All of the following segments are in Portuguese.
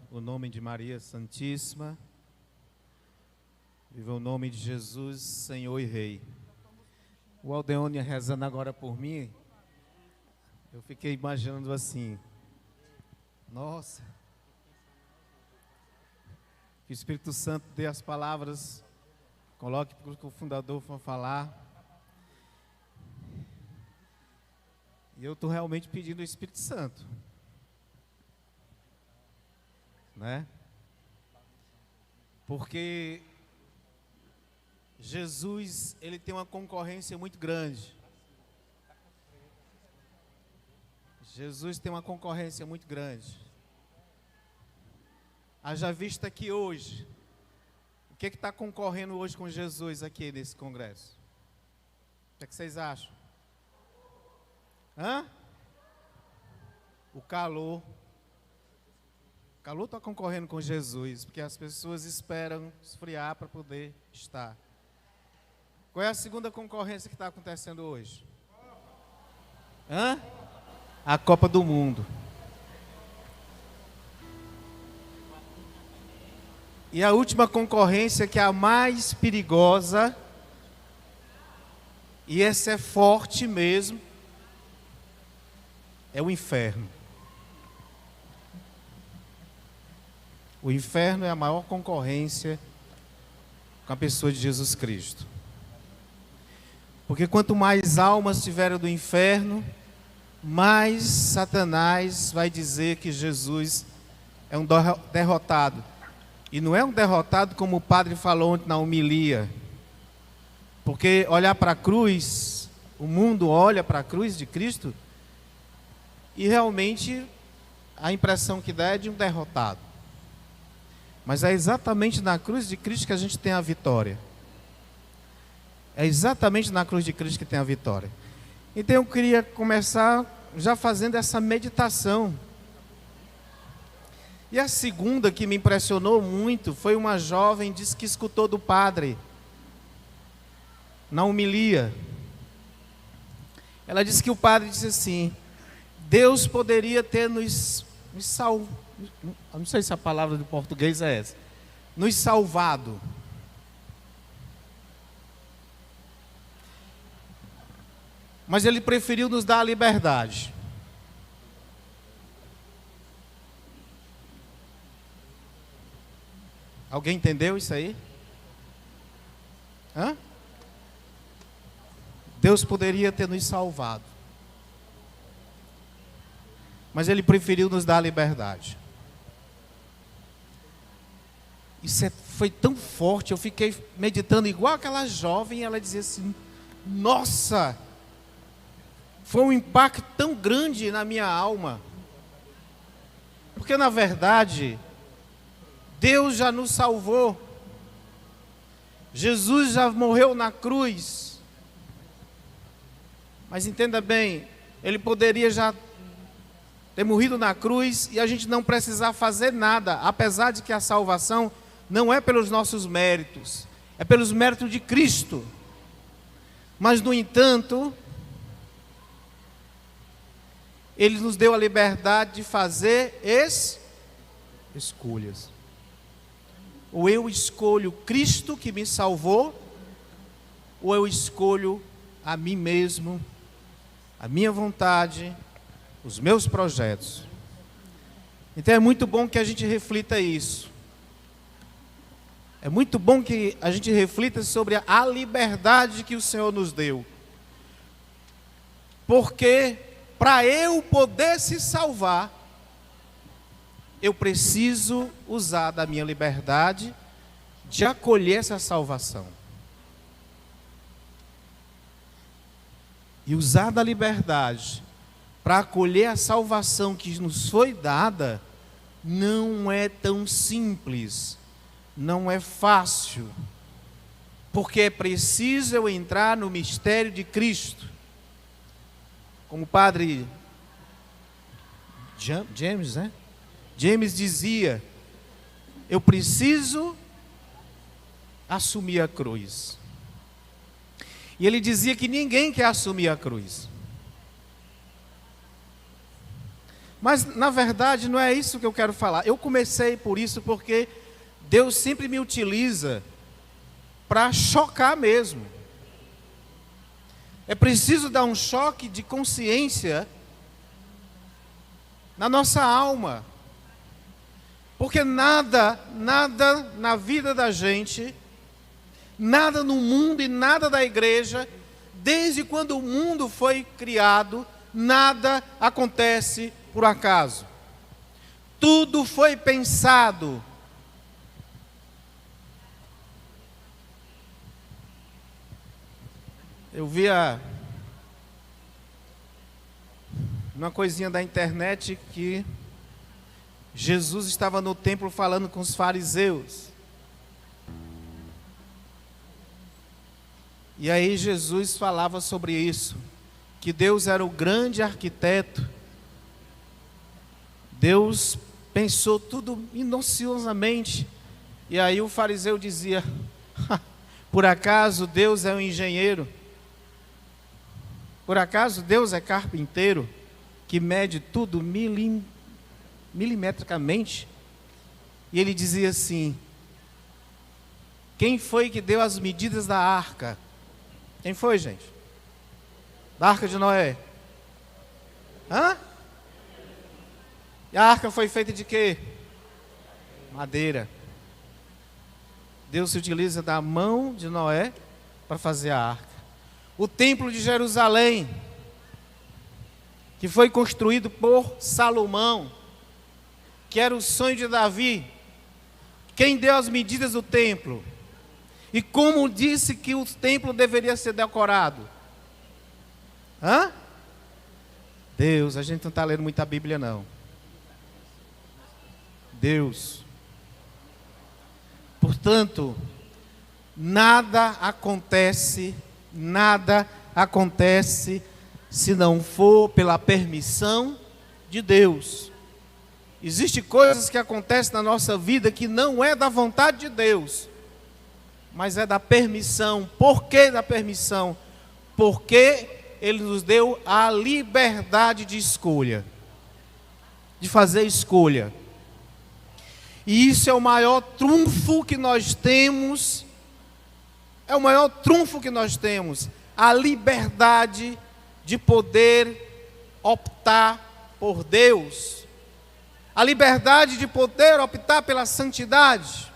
O nome de Maria Santíssima, viva o nome de Jesus, Senhor e Rei. O Aldeone rezando agora por mim, eu fiquei imaginando assim, nossa, que o Espírito Santo dê as palavras, coloque para o fundador para falar. E eu estou realmente pedindo o Espírito Santo, né? Porque Jesus, ele tem uma concorrência muito grande. Jesus tem uma concorrência muito grande. Haja vista que hoje, o que está concorrendo hoje com Jesus aqui nesse congresso? O que vocês acham? O calor. O calor está concorrendo com Jesus, porque as pessoas esperam esfriar para poder estar. Qual é a segunda concorrência que está acontecendo hoje? A Copa do Mundo. E a última concorrência, que é a mais perigosa, e essa é forte mesmo, é o inferno. O inferno é a maior concorrência com a pessoa de Jesus Cristo. Porque quanto mais almas tiverem do inferno, mais Satanás vai dizer que Jesus é um derrotado. E não é um derrotado como o padre falou ontem na homilia. Porque olhar para a cruz, o mundo olha para a cruz de Cristo e realmente a impressão que dá é de um derrotado. Mas é exatamente na cruz de Cristo que a gente tem a vitória. É exatamente na cruz de Cristo que tem a vitória. Então eu queria começar já fazendo essa meditação. E a segunda que me impressionou muito foi uma jovem que disse que escutou do padre na homilia. Ela disse que o padre disse assim: Deus poderia ter nos salvo. Eu não sei se a palavra do português é essa. Nos salvado. Mas ele preferiu nos dar a liberdade. Alguém entendeu isso aí? Deus poderia ter nos salvado, mas ele preferiu nos dar a liberdade. Isso foi tão forte, eu fiquei meditando igual aquela jovem, e ela dizia assim: nossa, foi um impacto tão grande na minha alma. Porque na verdade, Deus já nos salvou. Jesus já morreu na cruz. Mas entenda bem, ele poderia já ter morrido na cruz e a gente não precisar fazer nada, apesar de que a salvação não é pelos nossos méritos, é pelos méritos de Cristo. Mas no entanto, ele nos deu a liberdade de fazer escolhas. Ou eu escolho Cristo que me salvou, ou eu escolho a mim mesmo, a minha vontade, os meus projetos. Então é muito bom que a gente reflita isso. É muito bom que a gente reflita sobre a liberdade que o Senhor nos deu. Porque para eu poder se salvar, eu preciso usar da minha liberdade de acolher essa salvação. E usar da liberdade para acolher a salvação que nos foi dada, não é tão simples, não é fácil, porque é preciso eu entrar no mistério de Cristo. Como o padre James, né? James dizia: eu preciso assumir a cruz. E ele dizia que ninguém quer assumir a cruz. Mas, na verdade, não é isso que eu quero falar. Eu comecei por isso porque Deus sempre me utiliza para chocar mesmo. É preciso dar um choque de consciência na nossa alma. Porque nada na vida da gente, nada no mundo e nada da igreja, desde quando o mundo foi criado, nada acontece por acaso. Tudo foi pensado. Eu via uma coisinha da internet que Jesus estava no templo falando com os fariseus. E aí Jesus falava sobre isso, que Deus era o grande arquiteto. Deus pensou tudo minuciosamente. E aí o fariseu dizia: por acaso Deus é um engenheiro? Por acaso Deus é carpinteiro que mede tudo milimetricamente? E ele dizia assim: quem foi que deu as medidas da arca? Quem foi, gente? Da arca de Noé? Hã? E a arca foi feita de quê? Madeira. Deus se utiliza da mão de Noé para fazer a arca. O templo de Jerusalém, que foi construído por Salomão, que era o sonho de Davi. Quem deu as medidas do templo? E como disse que o templo deveria ser decorado? Hã? Deus. A gente não está lendo muita Bíblia, não. Deus. Portanto, nada acontece se não for pela permissão de Deus. Existem coisas que acontecem na nossa vida que não é da vontade de Deus, mas é da permissão. Por que da permissão? Porque Ele nos deu a liberdade de escolha, de fazer escolha. E isso é o maior trunfo que nós temos. É o maior trunfo que nós temos. A liberdade de poder optar por Deus. A liberdade de poder optar pela santidade.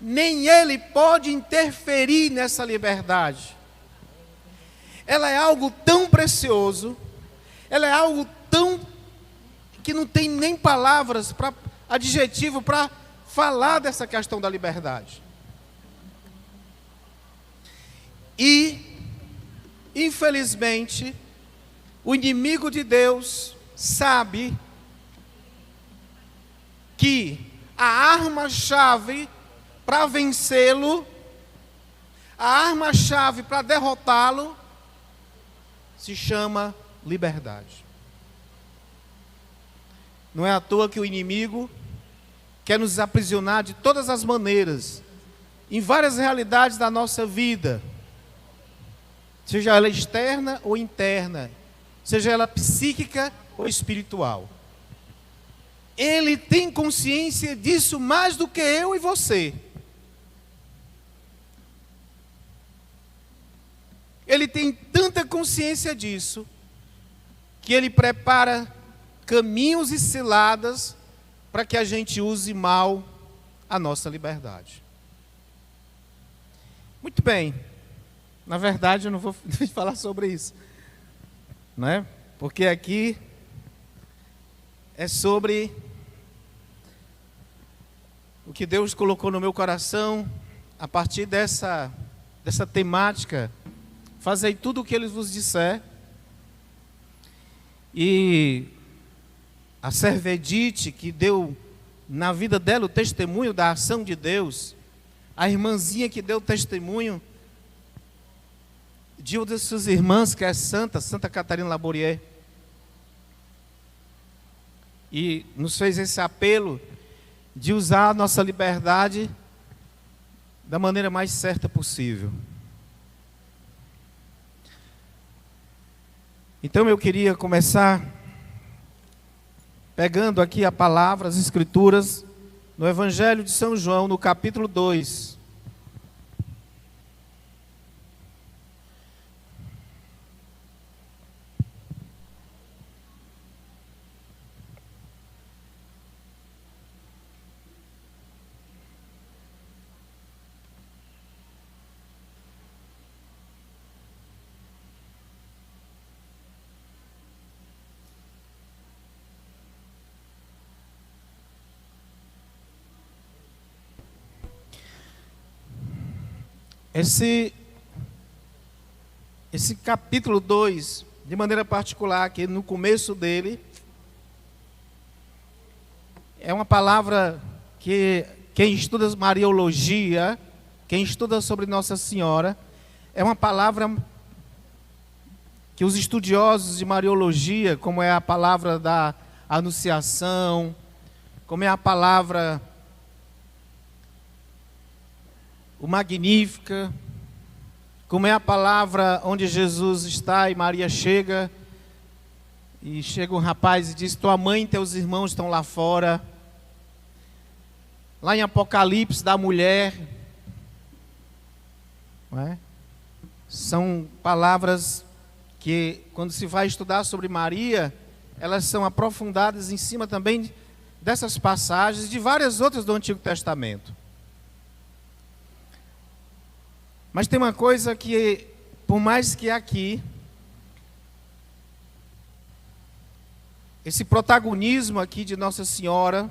Nem Ele pode interferir nessa liberdade. Ela é algo tão precioso. Ela é algo tão que não tem nem palavras, adjetivo para falar dessa questão da liberdade. E, infelizmente, o inimigo de Deus sabe que a arma-chave para vencê-lo, a arma-chave para derrotá-lo, se chama liberdade. Não é à toa que o inimigo quer nos aprisionar de todas as maneiras, em várias realidades da nossa vida, seja ela externa ou interna, seja ela psíquica ou espiritual. Ele tem consciência disso mais do que eu e você. Ele tem tanta consciência disso, que ele prepara caminhos e ciladas para que a gente use mal a nossa liberdade. Muito bem. Na verdade, eu não vou falar sobre isso, né? Porque aqui é sobre o que Deus colocou no meu coração a partir dessa temática. Fazei tudo o que Ele vos disser. E a Servedite, que deu na vida dela o testemunho da ação de Deus, a irmãzinha que deu testemunho de uma das suas irmãs, que é Santa Catarina Laborier, e nos fez esse apelo de usar a nossa liberdade da maneira mais certa possível. Então eu queria começar pegando aqui a palavra, as escrituras, no Evangelho de São João, no capítulo 2. Esse capítulo 2, de maneira particular, aqui no começo dele, é uma palavra que quem estuda Mariologia, quem estuda sobre Nossa Senhora, é uma palavra que os estudiosos de Mariologia, como é a palavra da Anunciação, como é a palavra o Magnífica, como é a palavra onde Jesus está e Maria chega, e chega um rapaz e diz: tua mãe e teus irmãos estão lá fora. Lá em Apocalipse, da mulher, não é? São palavras que, quando se vai estudar sobre Maria, elas são aprofundadas em cima também dessas passagens e de várias outras do Antigo Testamento. Mas tem uma coisa que, por mais que aqui, esse protagonismo aqui de Nossa Senhora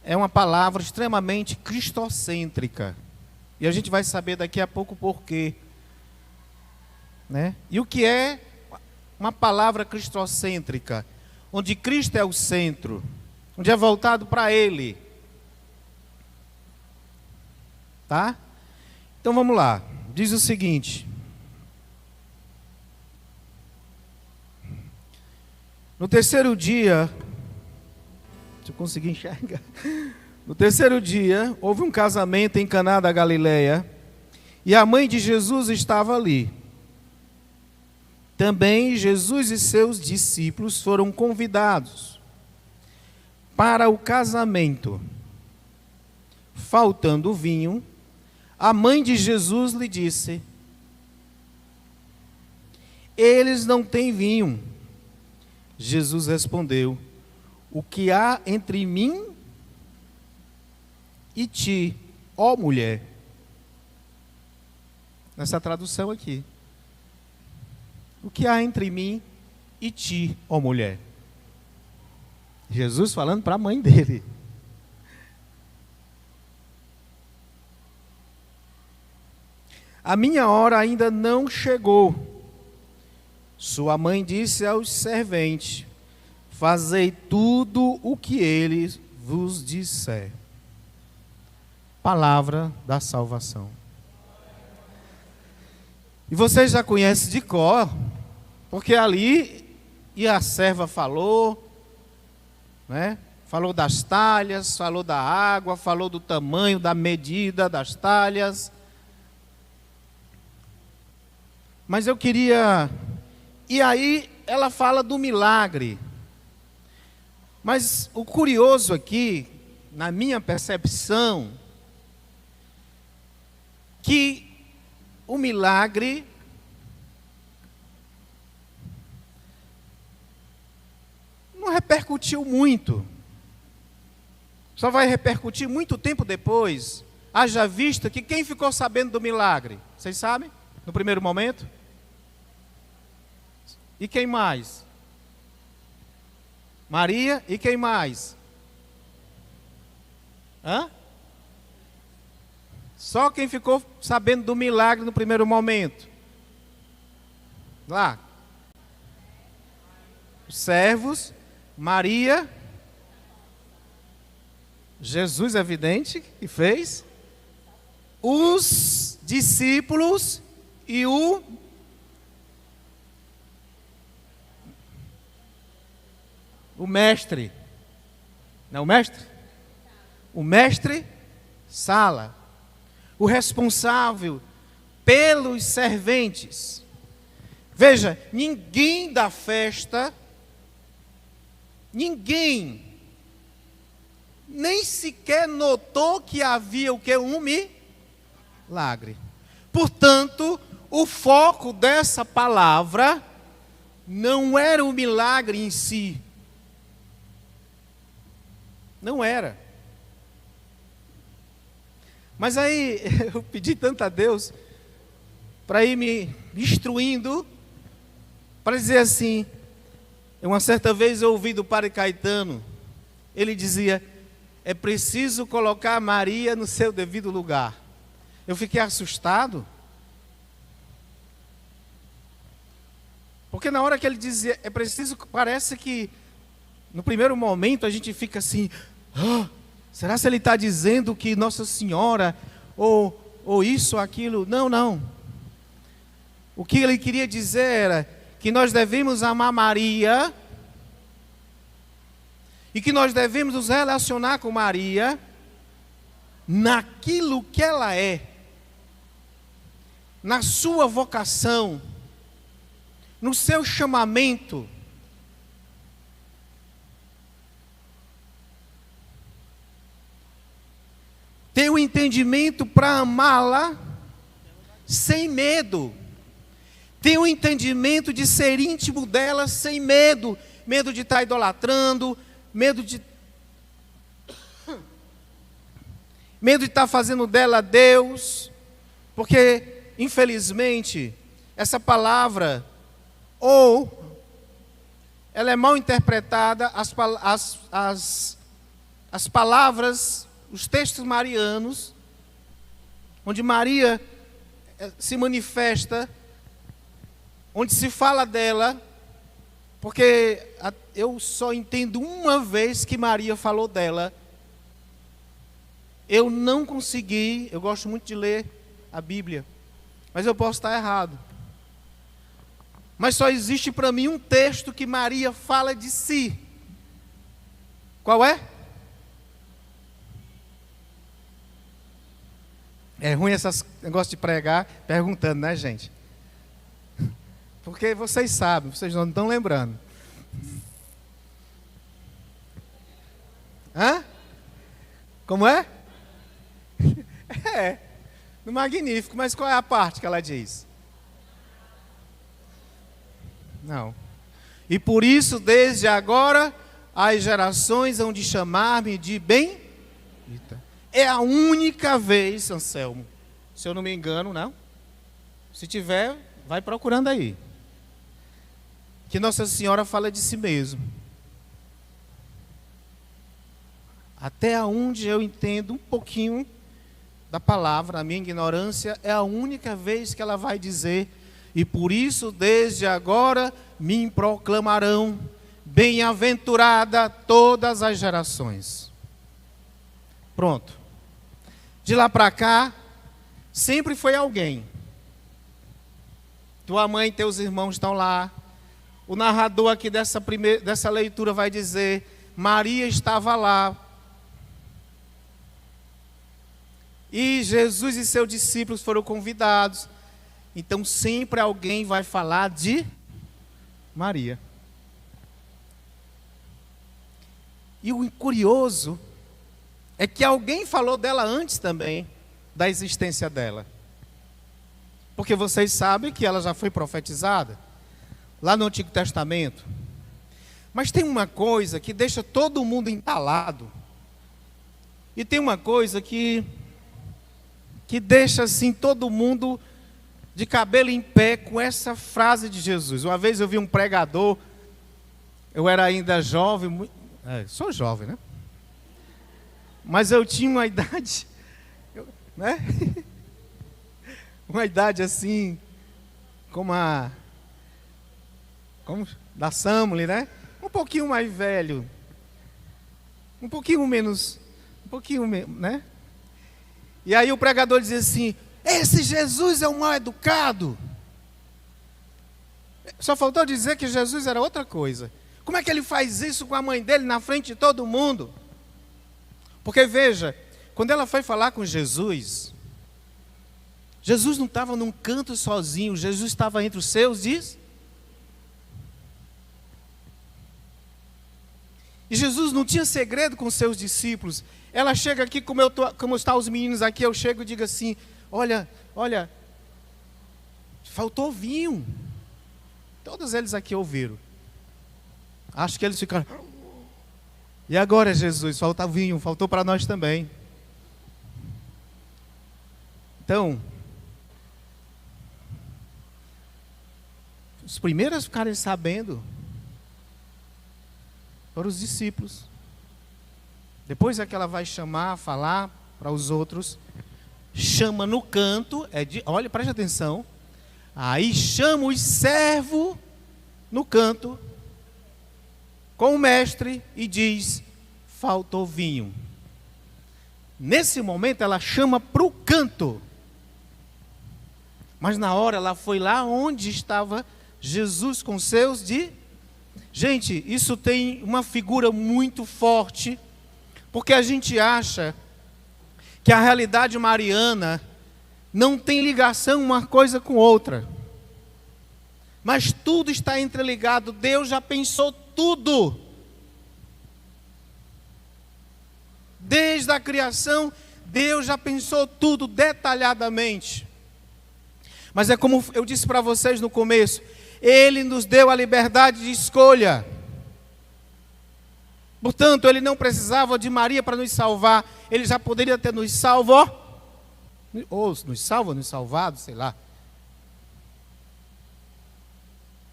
é uma palavra extremamente cristocêntrica. E a gente vai saber daqui a pouco o porquê, né? E o que é uma palavra cristocêntrica? Onde Cristo é o centro, onde é voltado para Ele. Tá? Então vamos lá. Diz o seguinte: no terceiro dia, se eu conseguir enxergar, no terceiro dia houve um casamento em Caná da Galileia, e a mãe de Jesus estava ali. Também Jesus e seus discípulos foram convidados para o casamento. Faltando vinho, a mãe de Jesus lhe disse: eles não têm vinho. Jesus respondeu: o que há entre mim e ti, ó mulher? Nessa tradução aqui. O que há entre mim e ti, ó mulher? Jesus falando para a mãe dele. A minha hora ainda não chegou. Sua mãe disse aos serventes: fazei tudo o que ele vos disser. Palavra da salvação. E vocês já conhecem de cor, porque ali e a serva falou, né? Falou das talhas, falou da água, falou do tamanho, da medida das talhas. Mas eu queria... E aí ela fala do milagre. Mas o curioso aqui, na minha percepção, que o milagre não repercutiu muito. Só vai repercutir muito tempo depois. Haja vista que quem ficou sabendo do milagre? Vocês sabem? No primeiro momento? E quem mais? Maria, e quem mais? Hã? Só quem ficou sabendo do milagre no primeiro momento. Lá. Os servos, Maria, Jesus, evidente, que fez, os discípulos e o mestre. Não, o mestre? O mestre Sala. O responsável pelos serventes. Veja, ninguém da festa, ninguém, nem sequer notou que havia o que? Um milagre. Portanto, o foco dessa palavra não era o milagre em si. Não era. Mas aí eu pedi tanto a Deus para ir me instruindo, para dizer assim. Uma certa vez eu ouvi do Padre Caetano, ele dizia: é preciso colocar Maria no seu devido lugar. Eu fiquei assustado, porque na hora que ele dizia, é preciso, parece que no primeiro momento a gente fica assim, será que ele está dizendo que Nossa Senhora, ou isso, ou aquilo? Não, não. O que ele queria dizer era que nós devemos amar Maria, e que nós devemos nos relacionar com Maria, naquilo que ela é, na sua vocação, no seu chamamento. Ter o entendimento para amá-la sem medo. Ter o entendimento de ser íntimo dela sem medo. Medo de estar idolatrando, medo de estar fazendo dela Deus. Porque, infelizmente, essa palavra, ou ela é mal interpretada, as palavras, os textos marianos, onde Maria se manifesta, onde se fala dela, porque eu só entendo uma vez que Maria falou dela. Eu não consegui, eu gosto muito de ler a Bíblia, mas eu posso estar errado. Mas só existe para mim um texto que Maria fala de si. Qual é? É ruim esse negócio de pregar perguntando, né, gente? Porque vocês sabem, vocês não estão lembrando. Hã? Como é? É, no Magnífico, mas qual é a parte que ela diz? Não. E por isso, desde agora, as gerações hão de chamar-me de bendita. É a única vez, Anselmo, se eu não me engano, não? Se tiver, vai procurando aí, que Nossa Senhora fala de si mesma. Até onde eu entendo um pouquinho da palavra, a minha ignorância, é a única vez que ela vai dizer: e por isso desde agora me proclamarão bem-aventurada todas as gerações. Pronto. De lá para cá, sempre foi alguém. Tua mãe e teus irmãos estão lá. O narrador aqui dessa leitura vai dizer: Maria estava lá. E Jesus e seus discípulos foram convidados. Então sempre alguém vai falar de Maria. E o curioso é que alguém falou dela antes também, da existência dela. Porque vocês sabem que ela já foi profetizada lá no Antigo Testamento. Mas tem uma coisa que deixa todo mundo entalado. E tem uma coisa que deixa assim todo mundo de cabelo em pé com essa frase de Jesus. Uma vez eu vi um pregador, eu era ainda jovem, sou jovem, né? Mas eu tinha uma idade, né? Uma idade assim, como da Samuli, né? Um pouquinho mais velho, um pouquinho menos, né? E aí o pregador dizia assim: esse Jesus é um mal educado. Só faltou dizer que Jesus era outra coisa. Como é que ele faz isso com a mãe dele na frente de todo mundo? Porque veja, quando ela foi falar com Jesus, Jesus não estava num canto sozinho, Jesus estava entre os seus discípulos. E Jesus não tinha segredo com seus discípulos. Ela chega aqui, como estão os meninos aqui, eu chego e digo assim, olha, faltou vinho. Todos eles aqui ouviram. Acho que eles ficaram... E agora, Jesus, falta vinho, faltou para nós também. Então, os primeiros a ficarem sabendo foram os discípulos. Depois é que ela vai chamar, falar para os outros. Chama no canto, olha, preste atenção. Aí chama os servos no canto com o mestre e diz, faltou vinho. Nesse momento ela chama para o canto. Mas na hora ela foi lá onde estava Jesus com seus de... Gente, isso tem uma figura muito forte, porque a gente acha que a realidade mariana não tem ligação uma coisa com outra. Mas tudo está entreligado, Deus já pensou tudo. Desde a criação, Deus já pensou tudo detalhadamente. Mas é como eu disse para vocês no começo, Ele nos deu a liberdade de escolha. Portanto, Ele não precisava de Maria para nos salvar. Ele já poderia ter nos salvo, ou nos salvo, nos salvado, sei lá.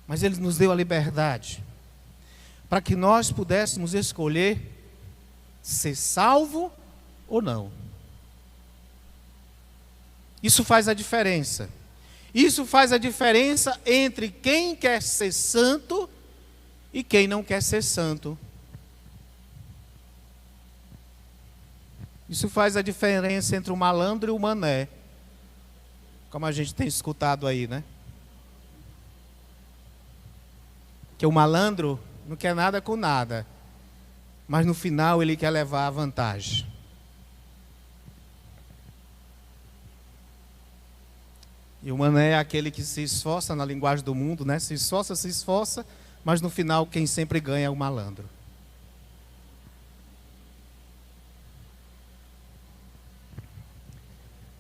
Mas Ele nos deu a liberdade para que nós pudéssemos escolher ser salvo ou não. Isso faz a diferença. Isso faz a diferença entre quem quer ser santo e quem não quer ser santo. Isso faz a diferença entre o malandro e o mané. Como a gente tem escutado aí, né? Que o malandro não quer nada com nada, mas no final ele quer levar a vantagem. E o mané é aquele que se esforça, na linguagem do mundo, né? Se esforça, mas no final quem sempre ganha é o malandro.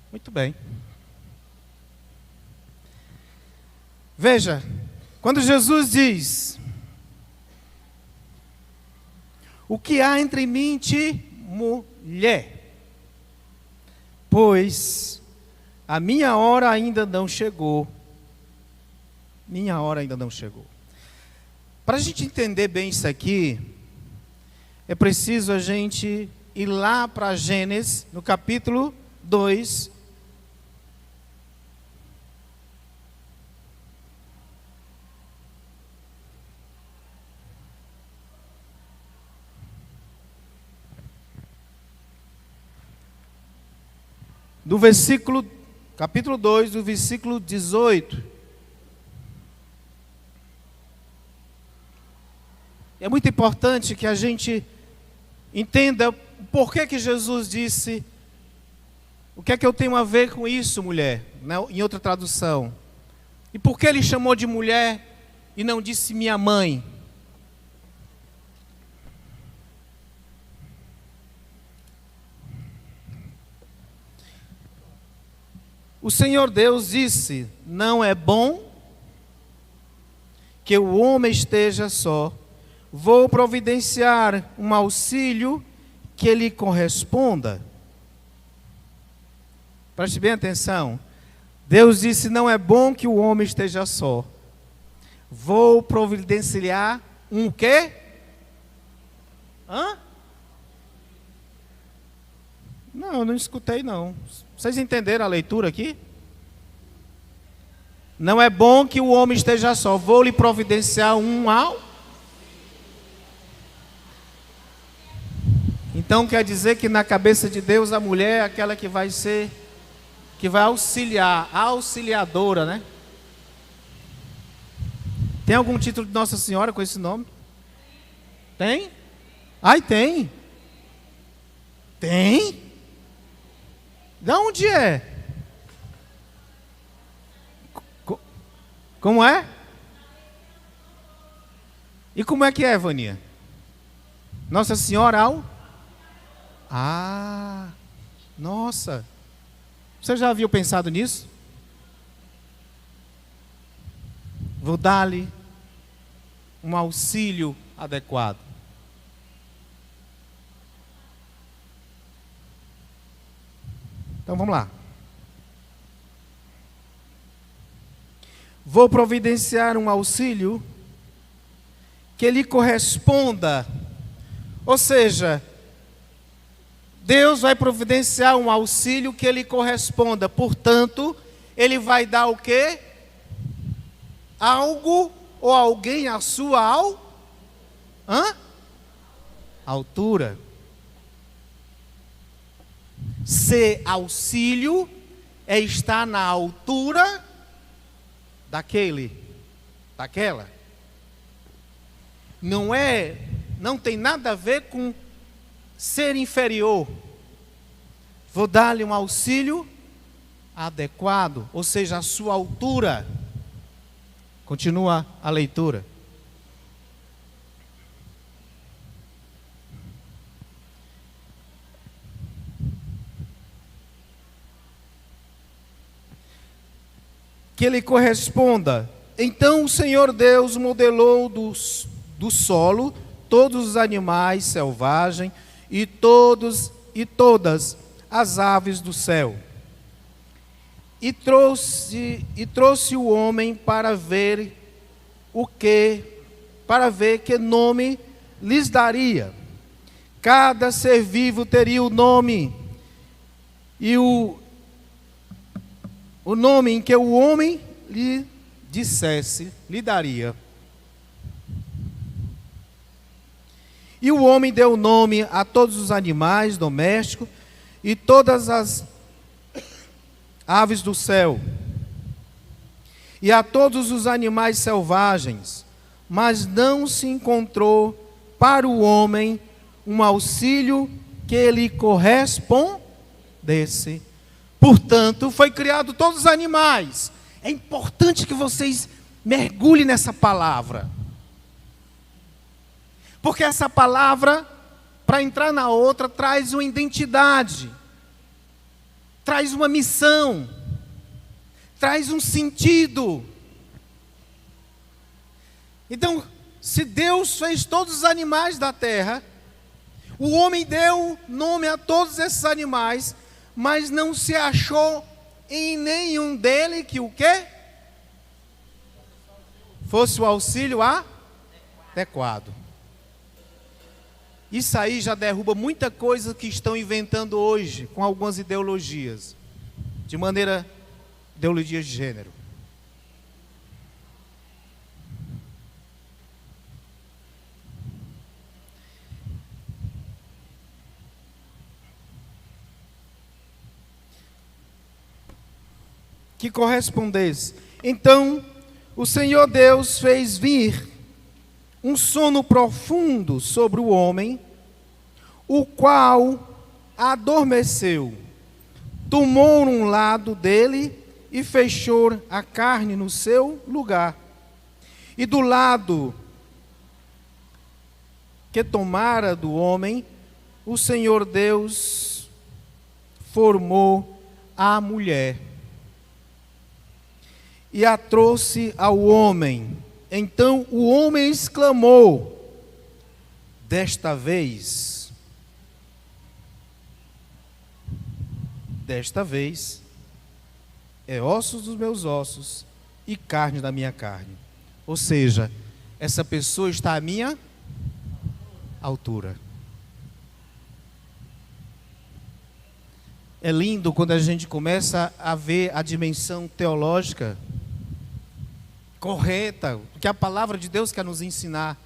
Muito bem. Veja, quando Jesus diz: o que há entre mim e ti, mulher? Pois a minha hora ainda não chegou. Minha hora ainda não chegou. Para a gente entender bem isso aqui, é preciso a gente ir lá para Gênesis, no capítulo 2. Do versículo, capítulo 2, do versículo 18. É muito importante que a gente entenda por que Jesus disse, o que é que eu tenho a ver com isso, mulher, né? Em outra tradução. E por que ele chamou de mulher e não disse minha mãe? O Senhor Deus disse, não é bom que o homem esteja só. Vou providenciar um auxílio que lhe corresponda. Preste bem atenção. Deus disse, não é bom que o homem esteja só. Vou providenciar um quê? Não, eu não escutei não. Vocês entenderam a leitura aqui? Não é bom que o homem esteja só. Vou lhe providenciar um ao... Então quer dizer que na cabeça de Deus a mulher é aquela que vai ser, que vai auxiliar, a auxiliadora, né? Tem algum título de Nossa Senhora com esse nome? Tem? Ai, tem. Tem? De onde é? Como é? E como é que é, Vania? Nossa Senhora ao... Nossa. Você já havia pensado nisso? Vou dar-lhe um auxílio adequado. Então vamos lá. Vou providenciar um auxílio que lhe corresponda. Ou seja, Deus vai providenciar um auxílio que lhe corresponda. Portanto, Ele vai dar o quê? Algo ou alguém à sua altura. Ser auxílio é estar na altura daquela. Não tem nada a ver com ser inferior. Vou dar-lhe um auxílio adequado, ou seja, a sua altura. Continua a leitura. Que lhe corresponda. Então o Senhor Deus modelou do solo todos os animais selvagens e todas as aves do céu. E trouxe o homem para ver que nome lhes daria. Cada ser vivo teria o nome, e o nome em que o homem lhe dissesse, lhe daria. E o homem deu nome a todos os animais domésticos e todas as aves do céu, e a todos os animais selvagens, mas não se encontrou para o homem um auxílio que lhe correspondesse. Portanto, foi criado todos os animais. É importante que vocês mergulhem nessa palavra, porque essa palavra, para entrar na outra, traz uma identidade, traz uma missão, traz um sentido. Então, se Deus fez todos os animais da terra, o homem deu nome a todos esses animais, mas não se achou em nenhum dele que o quê? Fosse o auxílio adequado. Isso aí já derruba muita coisa que estão inventando hoje com algumas ideologias, ideologias de gênero. Que correspondesse. Então, o Senhor Deus fez vir um sono profundo sobre o homem, o qual adormeceu. Tomou um lado dele e fechou a carne no seu lugar. E do lado que tomara do homem, o Senhor Deus formou a mulher e a trouxe ao homem. Então o homem exclamou: desta vez é ossos dos meus ossos e carne da minha carne. Ou seja, essa pessoa está à minha altura. É lindo quando a gente começa a ver a dimensão teológica correta, que a palavra de Deus quer nos ensinar.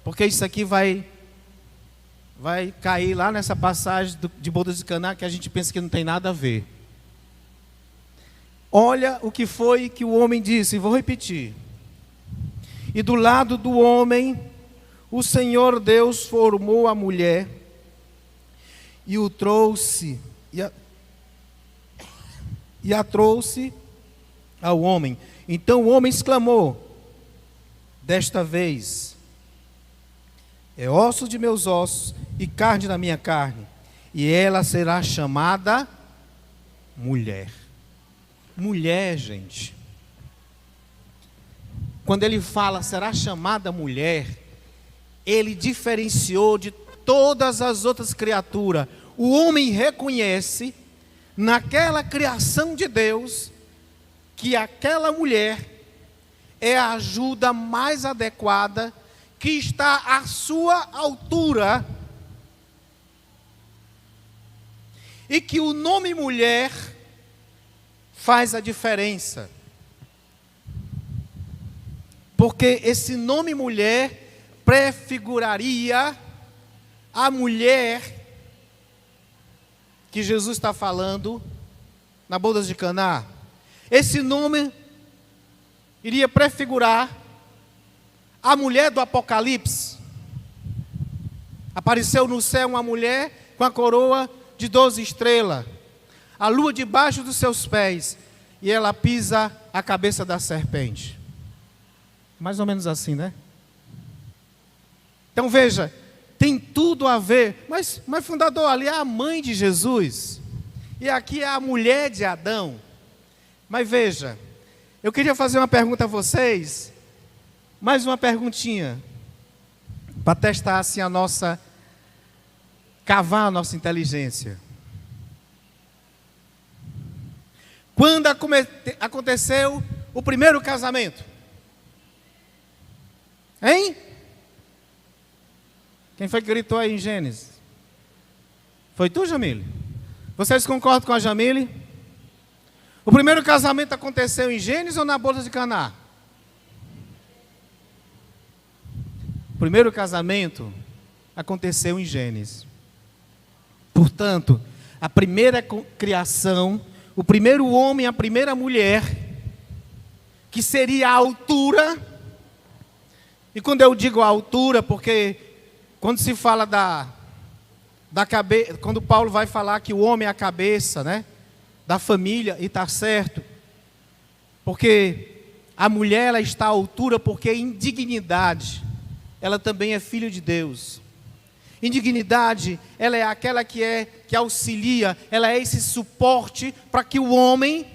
Porque isso aqui vai cair lá nessa passagem de bodas de Caná, que a gente pensa que não tem nada a ver. Olha o que foi que o homem disse, e vou repetir. E do lado do homem, o Senhor Deus formou a mulher e o trouxe, e a trouxe ao homem. Então o homem exclamou: desta vez é osso de meus ossos e carne da minha carne. E ela será chamada mulher. Mulher, gente. Quando ele fala será chamada mulher, ele diferenciou de todas as outras criaturas. O homem reconhece naquela criação de Deus que aquela mulher é a ajuda mais adequada, que está à sua altura, e que o nome mulher faz a diferença. Porque esse nome mulher prefiguraria a mulher que Jesus está falando na boda de Caná. Esse nome iria prefigurar a mulher do Apocalipse. Apareceu no céu uma mulher com a coroa de 12 estrelas, a lua debaixo dos seus pés, e ela pisa a cabeça da serpente. Mais ou menos assim, né? Então veja, tem tudo a ver. Mas fundador, ali é a mãe de Jesus, e aqui é a mulher de Adão. Mas veja, eu queria fazer uma pergunta a vocês, mais uma perguntinha, para testar assim cavar a nossa inteligência. Quando aconteceu o primeiro casamento? Hein? Quem foi que gritou aí em Gênesis? Foi tu, Jamile? Vocês concordam com a Jamile? O primeiro casamento aconteceu em Gênesis ou na boda de Caná? O primeiro casamento aconteceu em Gênesis. Portanto, a primeira criação, o primeiro homem, a primeira mulher, que seria a altura. E quando eu digo a altura, porque quando se fala da cabeça, quando Paulo vai falar que o homem é a cabeça, né, da família, e está certo, porque a mulher ela está à altura, porque em dignidade ela também é filho de Deus. Em dignidade, ela é aquela que auxilia, ela é esse suporte para que o homem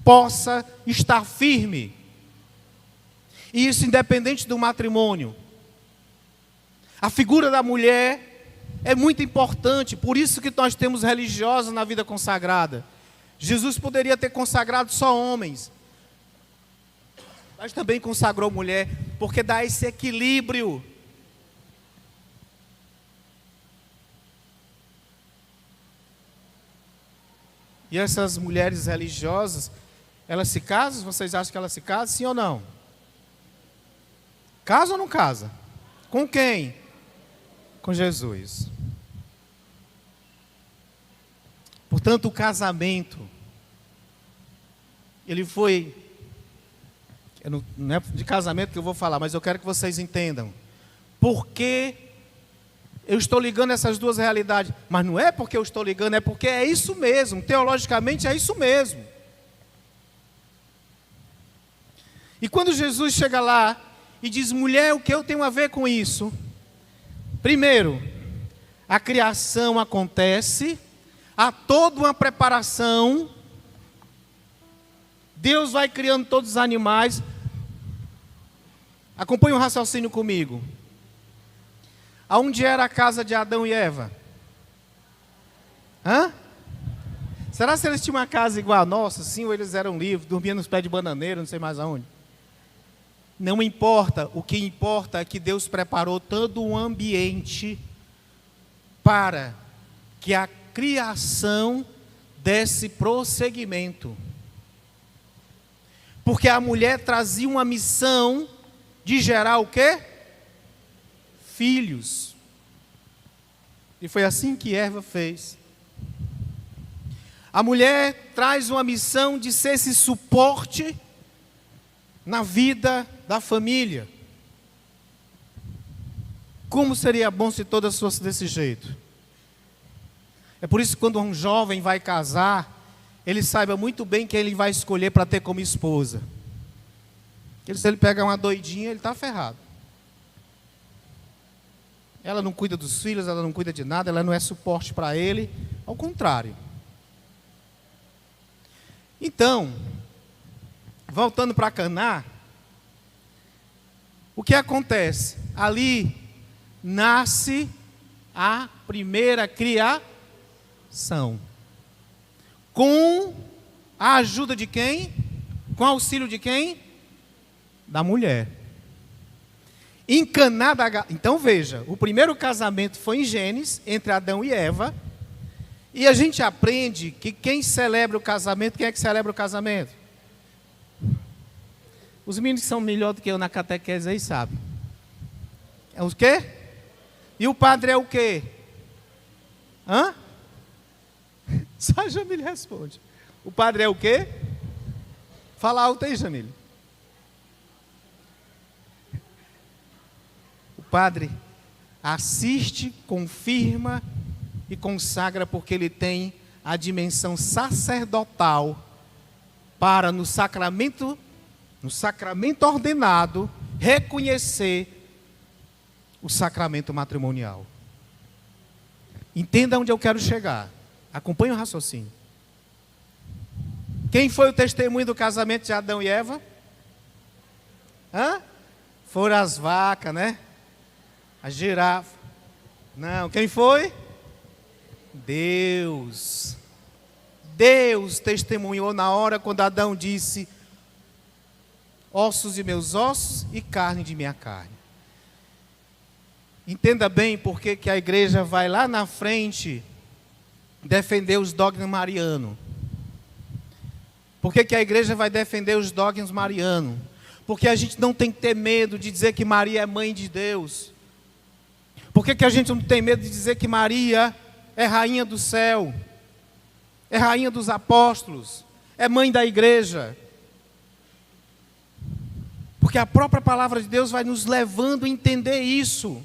possa estar firme. E isso independente do matrimônio. A figura da mulher é muito importante, por isso que nós temos religiosos na vida consagrada. Jesus poderia ter consagrado só homens, mas também consagrou mulher, porque dá esse equilíbrio. E essas mulheres religiosas, elas se casam? Vocês acham que elas se casam, sim ou não? Casa ou não casa? Com quem? Com Jesus. Portanto, o casamento, ele foi, não é de casamento que eu vou falar, mas eu quero que vocês entendam. Por que eu estou ligando essas duas realidades? Mas não é porque eu estou ligando, é porque é isso mesmo, teologicamente é isso mesmo. E quando Jesus chega lá e diz, mulher, o que eu tenho a ver com isso? Primeiro, a criação acontece, há toda uma preparação, Deus vai criando todos os animais. Acompanhe o raciocínio comigo. Aonde era a casa de Adão e Eva? Será que eles tinham uma casa igual a nossa, assim, ou eles eram livres, dormiam nos pés de bananeira, não sei mais aonde? Não importa, o que importa é que Deus preparou todo um ambiente para que a criação desse prosseguimento. Porque a mulher trazia uma missão de gerar o quê? Filhos. E foi assim que Eva fez. A mulher traz uma missão de ser esse suporte na vida da família. Como seria bom se todas fossem desse jeito? É por isso que quando um jovem vai casar, ele saiba muito bem quem ele vai escolher para ter como esposa. Porque se ele pegar uma doidinha, ele está ferrado. Ela não cuida dos filhos, ela não cuida de nada, ela não é suporte para ele, ao contrário. Então, voltando para Caná, o que acontece? Ali nasce a primeira criação. Com a ajuda de quem? Com auxílio de quem? Da mulher. Em Caná da... Então veja, o primeiro casamento foi em Gênesis, entre Adão e Eva. E a gente aprende que quem celebra o casamento, quem é que celebra o casamento? Os meninos que são melhor do que eu na catequese aí sabem. É o quê? E o padre é o quê? Hã? Só a Jamile responde. O padre é o quê? Fala alto aí, Jamile. O padre assiste, confirma e consagra porque ele tem a dimensão sacerdotal para no sacramento ordenado reconhecer o sacramento matrimonial. Entenda onde eu quero chegar. Acompanhe o raciocínio. Quem foi o testemunho do casamento de Adão e Eva? Hã? Foram as vacas, né? A girafa. Não, quem foi? Deus. Deus testemunhou na hora quando Adão disse: ossos de meus ossos e carne de minha carne. Entenda bem porque que a igreja vai lá na frente defender os dogmas marianos. Por que a igreja vai defender os dogmas marianos? Porque a gente não tem que ter medo de dizer que Maria é mãe de Deus. Por que a gente não tem medo de dizer que Maria é rainha do céu? É rainha dos apóstolos? É mãe da igreja? Porque a própria palavra de Deus vai nos levando a entender isso.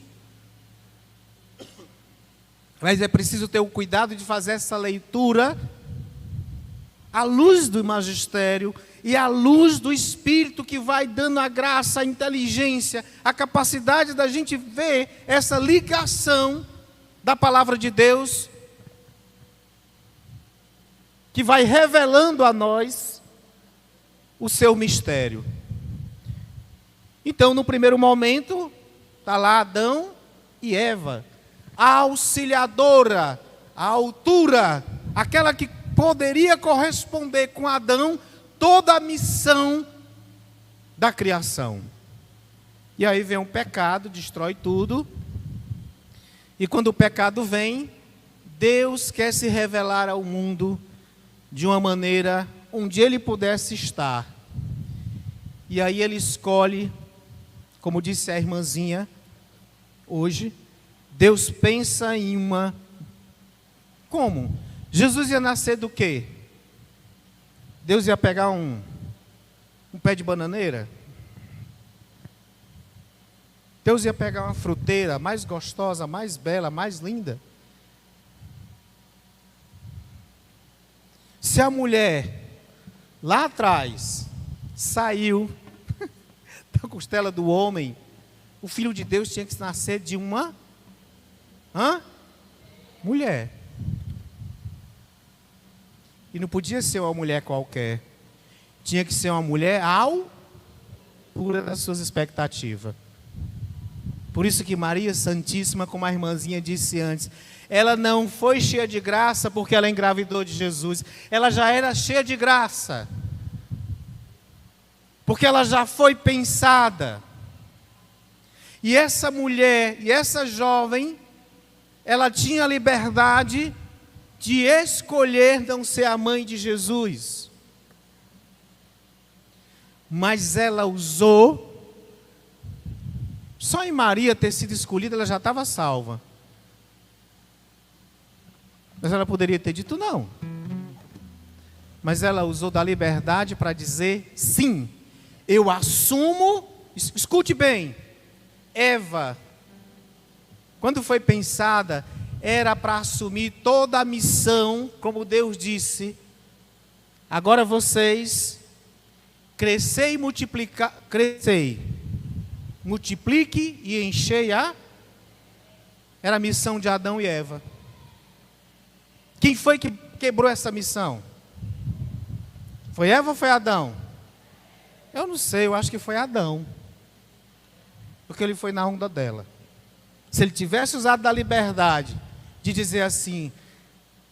Mas é preciso ter o cuidado de fazer essa leitura à luz do magistério e à luz do Espírito que vai dando a graça, a inteligência, a capacidade da gente ver essa ligação da palavra de Deus, que vai revelando a nós o seu mistério. Então, no primeiro momento, está lá Adão e Eva, a auxiliadora, a altura, aquela que poderia corresponder com Adão toda a missão da criação. E aí vem um pecado, destrói tudo. E quando o pecado vem, Deus quer se revelar ao mundo de uma maneira onde Ele pudesse estar. E aí Ele escolhe, como disse a irmãzinha hoje, Deus pensa em uma... Como? Jesus ia nascer do quê? Deus ia pegar um pé de bananeira? Deus ia pegar uma fruteira mais gostosa, mais bela, mais linda? Se a mulher, lá atrás, saiu da costela do homem, o Filho de Deus tinha que nascer de uma... mulher. E não podia ser uma mulher qualquer. Tinha que ser uma mulher à altura das suas expectativas. Por isso que Maria Santíssima, como a irmãzinha disse antes, ela não foi cheia de graça porque ela engravidou de Jesus. Ela já era cheia de graça. Porque ela já foi pensada. E essa mulher, e essa jovem, ela tinha a liberdade de escolher não ser a mãe de Jesus. Mas ela usou, só em Maria ter sido escolhida, ela já estava salva. Mas ela poderia ter dito não. Mas ela usou da liberdade para dizer sim. Eu assumo, escute bem, Eva, quando foi pensada, era para assumir toda a missão, como Deus disse. Agora vocês, crescei e multiplicai, crescei, multiplique e enchei a... Era a missão de Adão e Eva. Quem foi que quebrou essa missão? Foi Eva ou foi Adão? Eu não sei, eu acho que foi Adão. Porque ele foi na onda dela. Se ele tivesse usado da liberdade de dizer assim,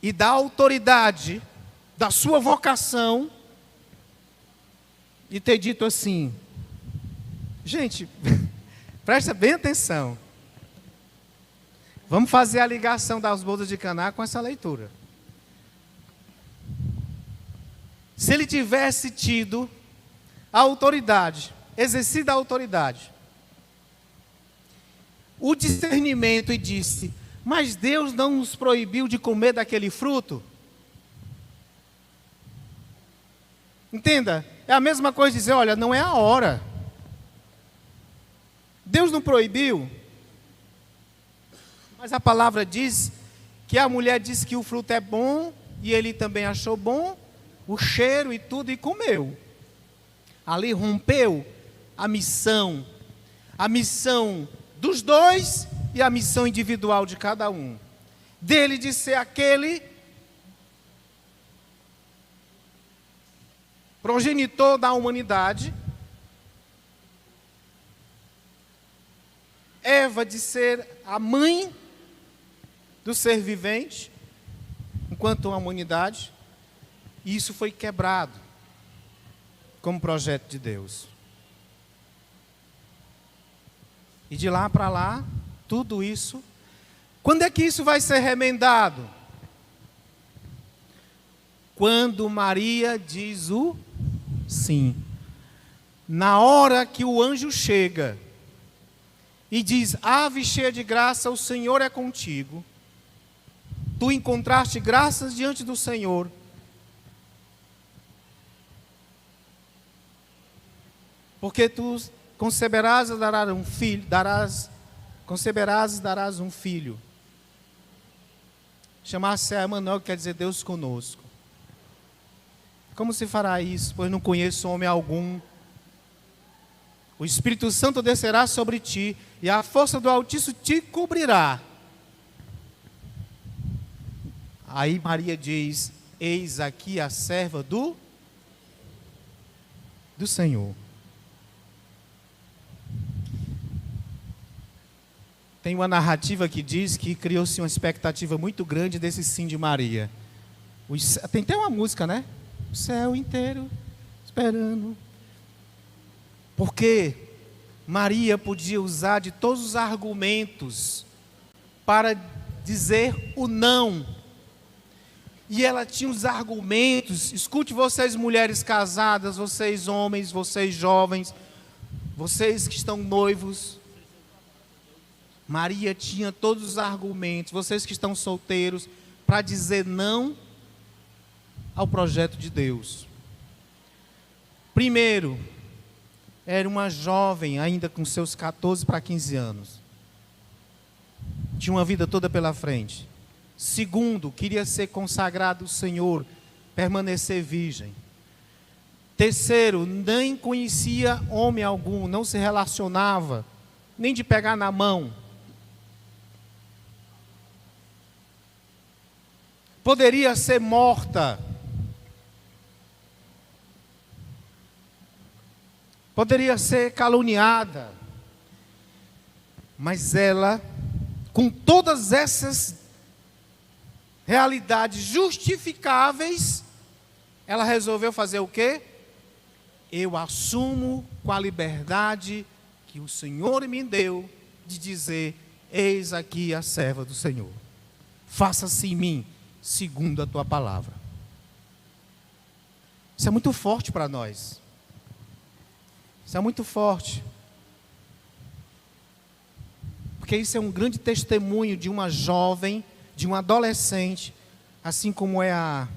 e da autoridade da sua vocação, e ter dito assim, gente, presta bem atenção. Vamos fazer a ligação das bodas de Caná com essa leitura. Se ele tivesse tido a autoridade, exercido a autoridade, o discernimento e disse, mas Deus não nos proibiu de comer daquele fruto? Entenda, é a mesma coisa dizer, olha, não é a hora. Deus não proibiu, mas a palavra diz que a mulher disse que o fruto é bom, e ele também achou bom, o cheiro e tudo, e comeu. Ali rompeu a missão dos dois e a missão individual de cada um. Dele de ser aquele progenitor da humanidade, Eva de ser a mãe do ser vivente, enquanto a humanidade, e isso foi quebrado como projeto de Deus. E de lá para lá, tudo isso, quando é que isso vai ser remendado? Quando Maria diz o sim. Na hora que o anjo chega e diz, ave cheia de graça, o Senhor é contigo. Tu encontraste graças diante do Senhor. Porque tu conceberás e darás um filho, conceberás e darás um filho. Chamar-se Emanuel, que quer dizer Deus conosco. Como se fará isso? Pois não conheço homem algum. O Espírito Santo descerá sobre ti, e a força do Altíssimo te cobrirá. Aí Maria diz, eis aqui a serva do Senhor. Tem uma narrativa que diz que criou-se uma expectativa muito grande desse sim de Maria. Tem até uma música, né? O céu inteiro esperando. Porque Maria podia usar de todos os argumentos para dizer o não. E ela tinha os argumentos. Escute, vocês mulheres casadas, vocês homens, vocês jovens, vocês que estão noivos. Maria tinha todos os argumentos, vocês que estão solteiros, para dizer não ao projeto de Deus. Primeiro, era uma jovem, ainda com seus 14 para 15 anos. Tinha uma vida toda pela frente. Segundo, queria ser consagrado ao Senhor, permanecer virgem. Terceiro, nem conhecia homem algum, não se relacionava, nem de pegar na mão. Poderia ser morta. Poderia ser caluniada. Mas ela, com todas essas realidades justificáveis, ela resolveu fazer o quê? Eu assumo com a liberdade que o Senhor me deu de dizer, eis aqui a serva do Senhor. Faça-se em mim segundo a tua palavra. Isso é muito forte para nós. Isso é muito forte. Porque isso é um grande testemunho de uma jovem, de uma adolescente, assim como é a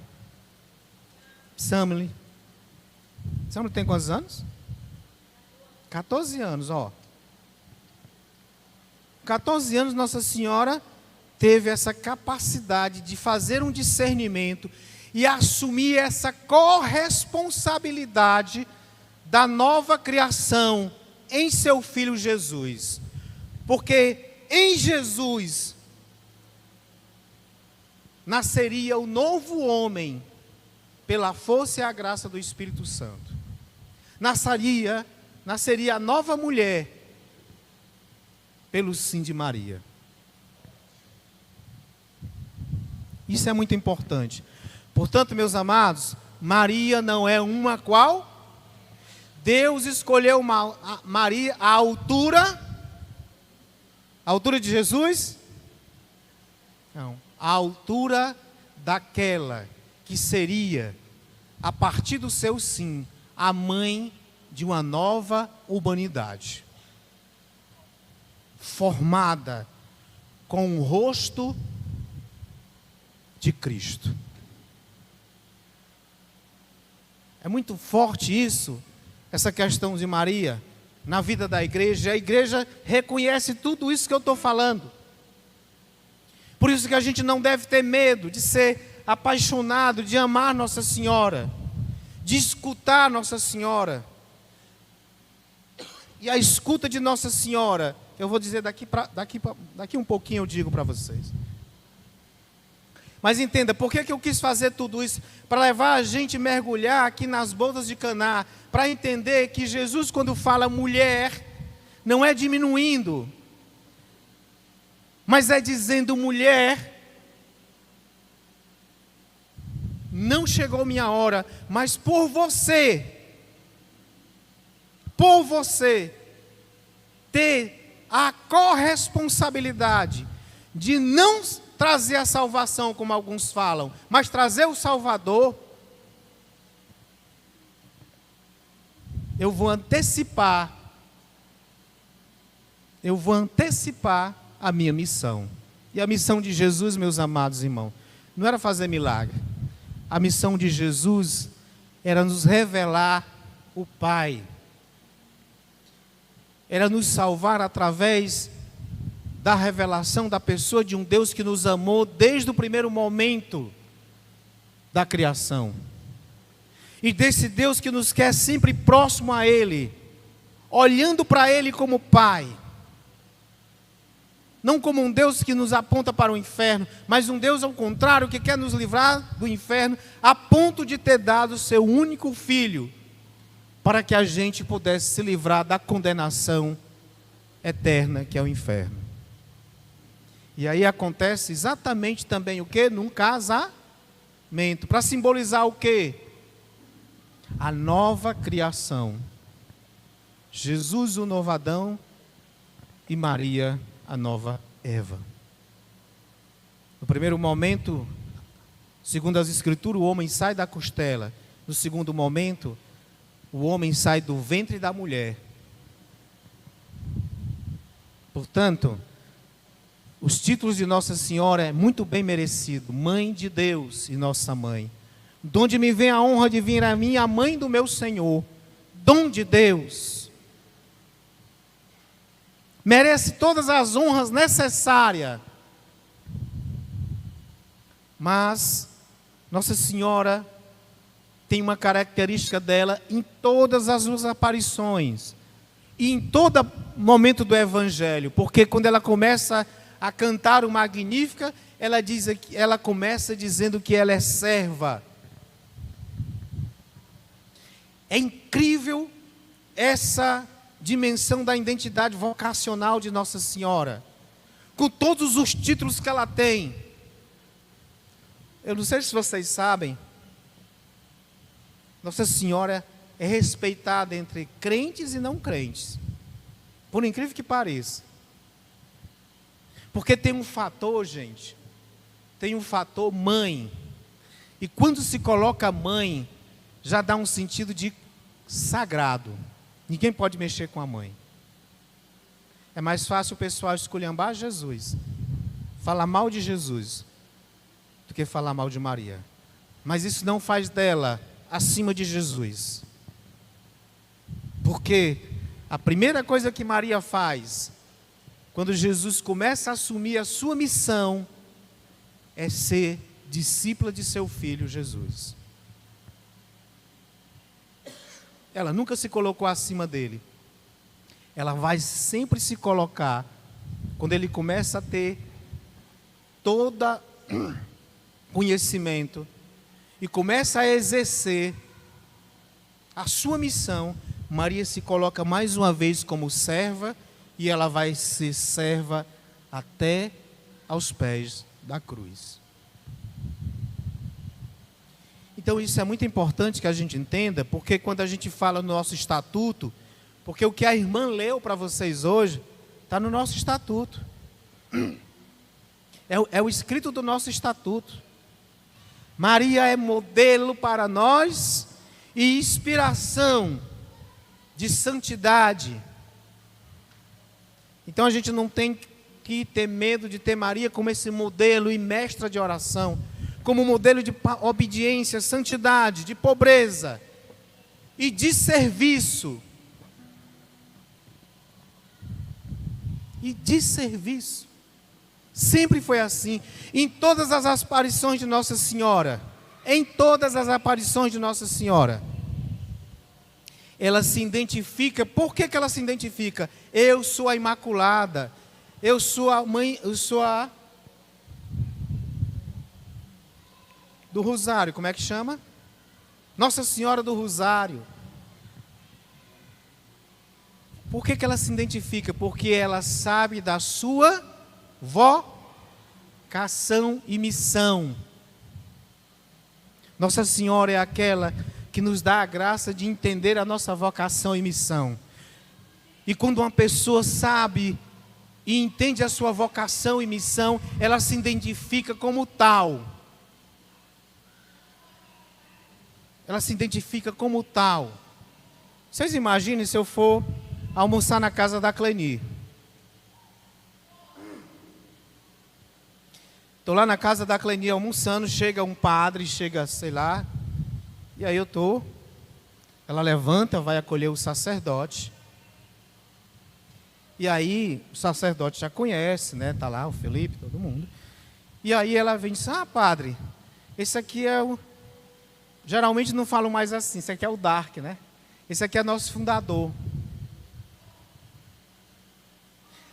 Samly. Samly tem quantos anos? 14 anos, ó. 14 anos Nossa Senhora teve essa capacidade de fazer um discernimento e assumir essa corresponsabilidade da nova criação em seu Filho Jesus. Porque em Jesus nasceria o novo homem pela força e a graça do Espírito Santo. Nasceria a nova mulher pelo sim de Maria. Isso é muito importante. Portanto, meus amados, Maria não é uma qual? Deus escolheu Maria à altura de Jesus? Não, à altura daquela que seria, a partir do seu sim, a mãe de uma nova humanidade, formada com o rosto de Cristo. É muito forte isso, essa questão de Maria, na vida da igreja. A igreja reconhece tudo isso que eu estou falando. Por isso que a gente não deve ter medo de ser apaixonado, de amar Nossa Senhora, de escutar Nossa Senhora. E a escuta de Nossa Senhora, eu vou dizer daqui um pouquinho eu digo para vocês. Mas entenda, por que eu quis fazer tudo isso? Para levar a gente a mergulhar aqui nas bodas de Caná, para entender que Jesus, quando fala mulher, não é diminuindo, mas é dizendo mulher, não chegou minha hora, mas por você ter a corresponsabilidade de não trazer a salvação, como alguns falam, mas trazer o Salvador, eu vou antecipar a minha missão. E a missão de Jesus, meus amados irmãos, não era fazer milagre. A missão de Jesus era nos revelar o Pai. Era nos salvar através da revelação da pessoa de um Deus que nos amou desde o primeiro momento da criação. E desse Deus que nos quer sempre próximo a Ele, olhando para Ele como Pai. Não como um Deus que nos aponta para o inferno, mas um Deus ao contrário, que quer nos livrar do inferno, a ponto de ter dado o seu único filho, para que a gente pudesse se livrar da condenação eterna que é o inferno. E aí acontece exatamente também o que? Num casamento. Para simbolizar o que? A nova criação. Jesus, o novo Adão, e Maria, a nova Eva. No primeiro momento, segundo as Escrituras, o homem sai da costela. No segundo momento, o homem sai do ventre da mulher. Portanto, os títulos de Nossa Senhora é muito bem merecido. Mãe de Deus e Nossa Mãe. De onde me vem a honra de vir a mim, a mãe do meu Senhor. Dom de Deus. Merece todas as honras necessárias. Mas Nossa Senhora tem uma característica dela em todas as suas aparições. E em todo momento do Evangelho. Porque quando ela começa a cantar o Magnífica, ela começa dizendo que ela é serva. É incrível essa dimensão da identidade vocacional de Nossa Senhora, com todos os títulos que ela tem. Eu não sei se vocês sabem, Nossa Senhora é respeitada entre crentes e não crentes, por incrível que pareça. Porque tem um fator, gente, tem um fator mãe. E quando se coloca mãe, já dá um sentido de sagrado. Ninguém pode mexer com a mãe. É mais fácil o pessoal esculhambar Jesus, falar mal de Jesus, do que falar mal de Maria. Mas isso não faz dela acima de Jesus. Porque a primeira coisa que Maria faz, quando Jesus começa a assumir a sua missão, é ser discípula de seu filho Jesus. Ela nunca se colocou acima dele. Ela vai sempre se colocar quando ele começa a ter toda conhecimento e começa a exercer a sua missão, Maria se coloca mais uma vez como serva e ela vai ser serva até aos pés da cruz. Então isso é muito importante que a gente entenda, porque quando a gente fala no nosso estatuto, porque o que a irmã leu para vocês hoje, está no nosso estatuto. É o escrito do nosso estatuto. Maria é modelo para nós e inspiração de santidade. Então a gente não tem que ter medo de ter Maria como esse modelo e mestra de oração, como modelo de obediência, santidade, de pobreza e de serviço. E de serviço. Sempre foi assim. Em todas as aparições de Nossa Senhora, em todas as aparições de Nossa Senhora, ela se identifica. Por que ela se identifica? Eu sou a Imaculada. Eu sou a mãe, eu sou a do Rosário. Como é que chama? Nossa Senhora do Rosário. Por que ela se identifica? Porque ela sabe da sua vocação e missão. Nossa Senhora é aquela que nos dá a graça de entender a nossa vocação e missão. E quando uma pessoa sabe e entende a sua vocação e missão, ela se identifica como tal. Ela se identifica como tal. Vocês imaginem se eu for almoçar na casa da Cleni. Estou lá na casa da Cleni almoçando, chega um padre, chega, sei lá, e aí eu estou, ela levanta, vai acolher o sacerdote, e aí o sacerdote já conhece, né, está lá o Felipe, todo mundo, e aí ela vem e diz, padre, esse aqui é o, geralmente não falam mais assim, esse aqui é o Dark, né, esse aqui é nosso fundador.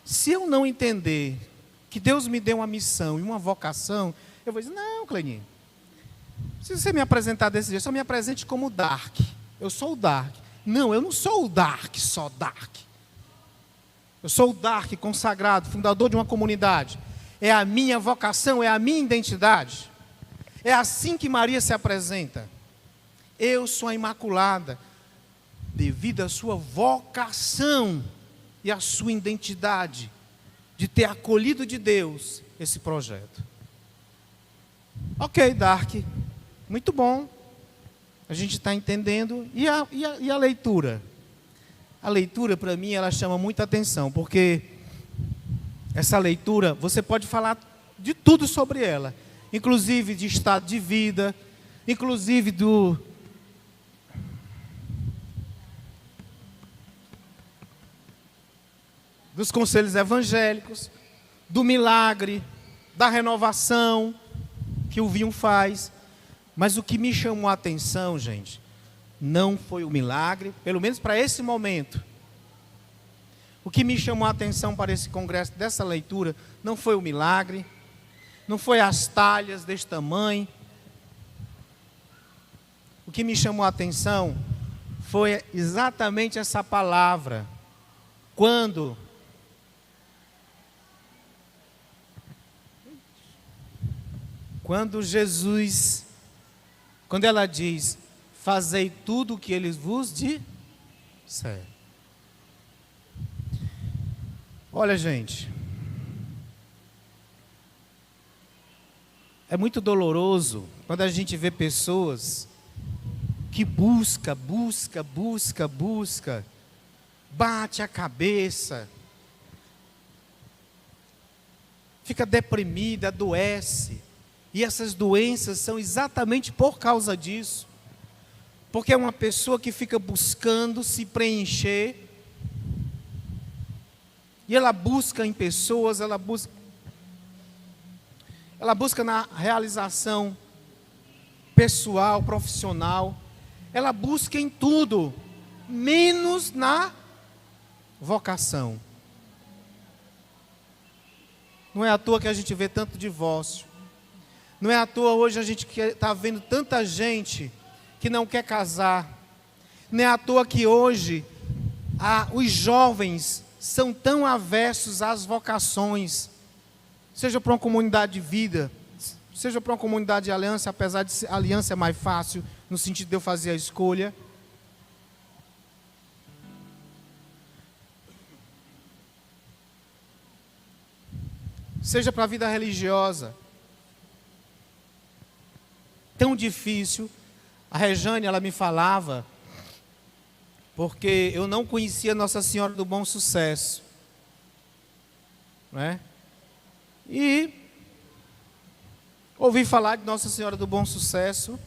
Se eu não entender que Deus me deu uma missão e uma vocação, eu vou dizer, não, Cleninho, se você me apresentar desse jeito, só me apresente como Dark. Eu sou o Dark. Não, eu não sou o Dark, só Dark. Eu sou o Dark consagrado, fundador de uma comunidade. É a minha vocação, é a minha identidade. É assim que Maria se apresenta. Eu sou a Imaculada, devido à sua vocação e à sua identidade, de ter acolhido de Deus esse projeto. Ok, Dark, muito bom, a gente está entendendo. E a leitura? A leitura, para mim, ela chama muita atenção, porque essa leitura, você pode falar de tudo sobre ela, inclusive de estado de vida, inclusive dos conselhos evangélicos, do milagre, da renovação que o vinho faz. Mas o que me chamou a atenção, gente, não foi o milagre, pelo menos para esse momento. O que me chamou a atenção para esse congresso, dessa leitura, não foi o milagre, não foi as talhas desse tamanho. O que me chamou a atenção foi exatamente essa palavra. Quando Jesus, quando ela diz, fazei tudo o que ele vos disser. Olha, gente, é muito doloroso quando a gente vê pessoas que busca, bate a cabeça, fica deprimida, adoece. E essas doenças são exatamente por causa disso. Porque é uma pessoa que fica buscando se preencher. E ela busca em pessoas, ela busca na realização pessoal, profissional. Ela busca em tudo, menos na vocação. Não é à toa que a gente vê tanto divórcio. Não é à toa hoje a gente está vendo tanta gente que não quer casar. Não é à toa que hoje os jovens são tão aversos às vocações, seja para uma comunidade de vida, seja para uma comunidade de aliança, apesar de a aliança é mais fácil, no sentido de eu fazer a escolha. Seja para a vida religiosa. Tão difícil. A Rejane, ela me falava, porque eu não conhecia Nossa Senhora do Bom Sucesso, né? E ouvi falar de Nossa Senhora do Bom Sucesso.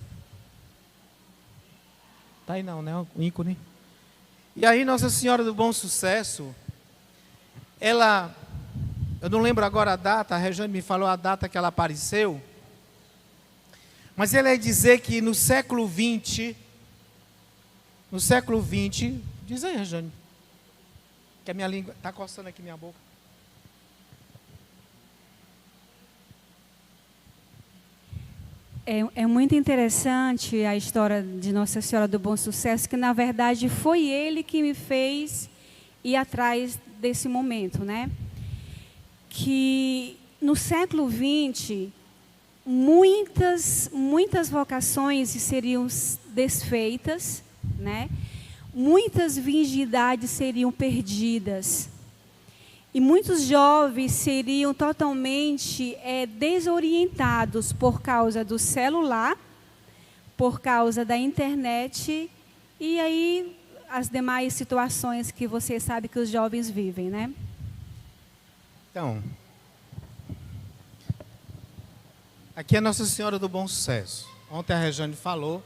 Tá aí não, né? O ícone. E aí Nossa Senhora do Bom Sucesso, ela, eu não lembro agora a data, a Rejane me falou a data que ela apareceu, mas ela ia dizer que no século XX, diz aí, Rejane, que a minha língua está coçando aqui minha boca. É muito interessante a história de Nossa Senhora do Bom Sucesso, que na verdade foi ele que me fez ir atrás desse momento, né? Que no século XX, muitas vocações seriam desfeitas, né? Muitas virgindades seriam perdidas. E muitos jovens seriam totalmente desorientados por causa do celular, por causa da internet e aí as demais situações que você sabe que os jovens vivem, né? Então, aqui é Nossa Senhora do Bom Sucesso. Ontem a Rejane falou.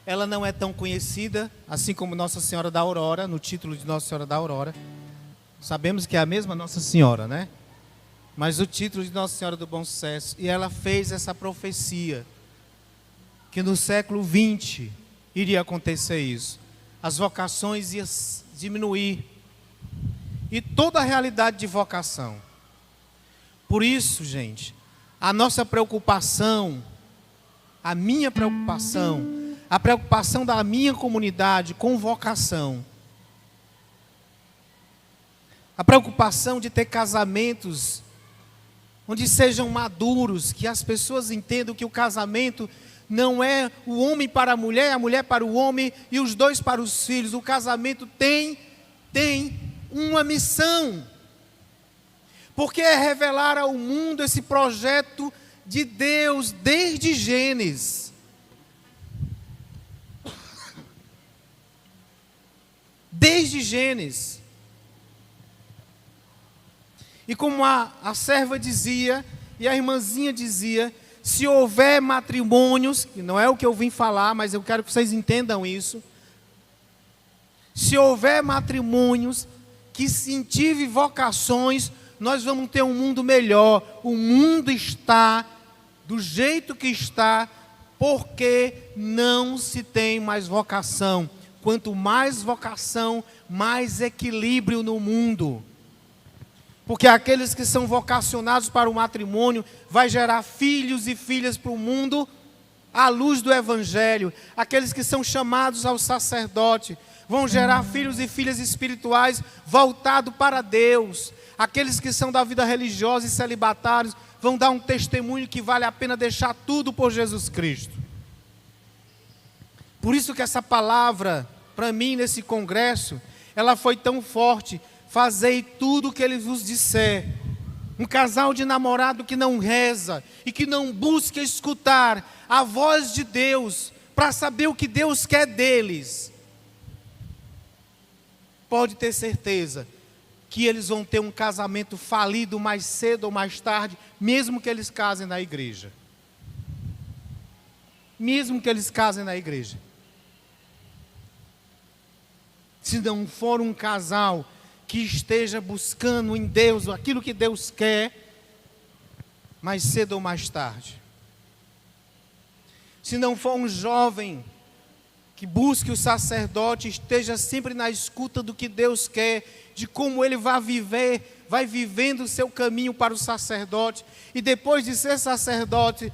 Ela não é tão conhecida, assim como Nossa Senhora da Aurora, no título de Nossa Senhora da Aurora. Sabemos que é a mesma Nossa Senhora, né? Mas o título de Nossa Senhora do Bom Sucesso. E ela fez essa profecia, que no século XX iria acontecer isso. As vocações iam diminuir. E toda a realidade de vocação. Por isso, gente, a nossa preocupação, a minha preocupação, a preocupação da minha comunidade com vocação, a preocupação de ter casamentos onde sejam maduros, que as pessoas entendam que o casamento não é o homem para a mulher para o homem e os dois para os filhos. O casamento tem uma missão, porque é revelar ao mundo esse projeto de Deus desde Gênesis. Desde Gênesis. E como a serva dizia, e a irmãzinha dizia, se houver matrimônios, que não é o que eu vim falar, mas eu quero que vocês entendam isso. Se houver matrimônios que incentivem vocações, nós vamos ter um mundo melhor. O mundo está do jeito que está, porque não se tem mais vocação. Quanto mais vocação, mais equilíbrio no mundo. Porque aqueles que são vocacionados para o matrimônio vai gerar filhos e filhas para o mundo à luz do Evangelho. Aqueles que são chamados ao sacerdote vão gerar filhos e filhas espirituais voltados para Deus. Aqueles que são da vida religiosa e celibatários vão dar um testemunho que vale a pena deixar tudo por Jesus Cristo. Por isso que essa palavra, para mim, nesse congresso, ela foi tão forte. Fazei tudo o que ele vos disser. Um casal de namorado que não reza e que não busca escutar a voz de Deus para saber o que Deus quer deles, pode ter certeza que eles vão ter um casamento falido mais cedo ou mais tarde, mesmo que eles casem na igreja. Mesmo que eles casem na igreja. Se não for um casal que esteja buscando em Deus aquilo que Deus quer, mais cedo ou mais tarde. Se não for um jovem que busque o sacerdote, esteja sempre na escuta do que Deus quer, de como ele vai viver, vai vivendo o seu caminho para o sacerdote, e depois de ser sacerdote,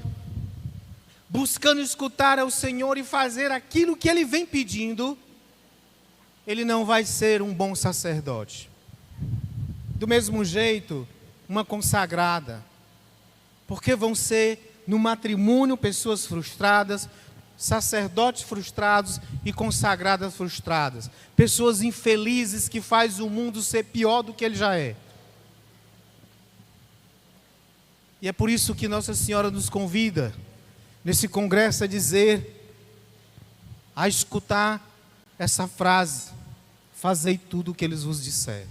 buscando escutar ao Senhor e fazer aquilo que Ele vem pedindo, ele não vai ser um bom sacerdote. Do mesmo jeito, uma consagrada, porque vão ser no matrimônio pessoas frustradas, sacerdotes frustrados e consagradas frustradas, pessoas infelizes que faz o mundo ser pior do que ele já é. E é por isso que Nossa Senhora nos convida nesse congresso a escutar essa frase: fazei tudo o que eles vos disser.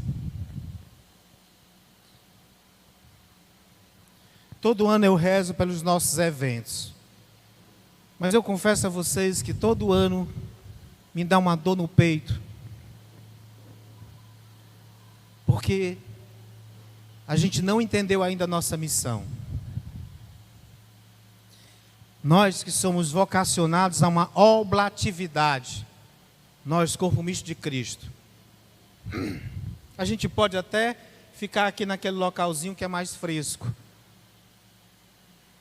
Todo ano eu rezo pelos nossos eventos, mas eu confesso a vocês que todo ano me dá uma dor no peito, porque a gente não entendeu ainda a nossa missão. Nós que somos vocacionados a uma oblatividade, nós, corpo misto de Cristo, a gente pode até ficar aqui naquele localzinho que é mais fresco,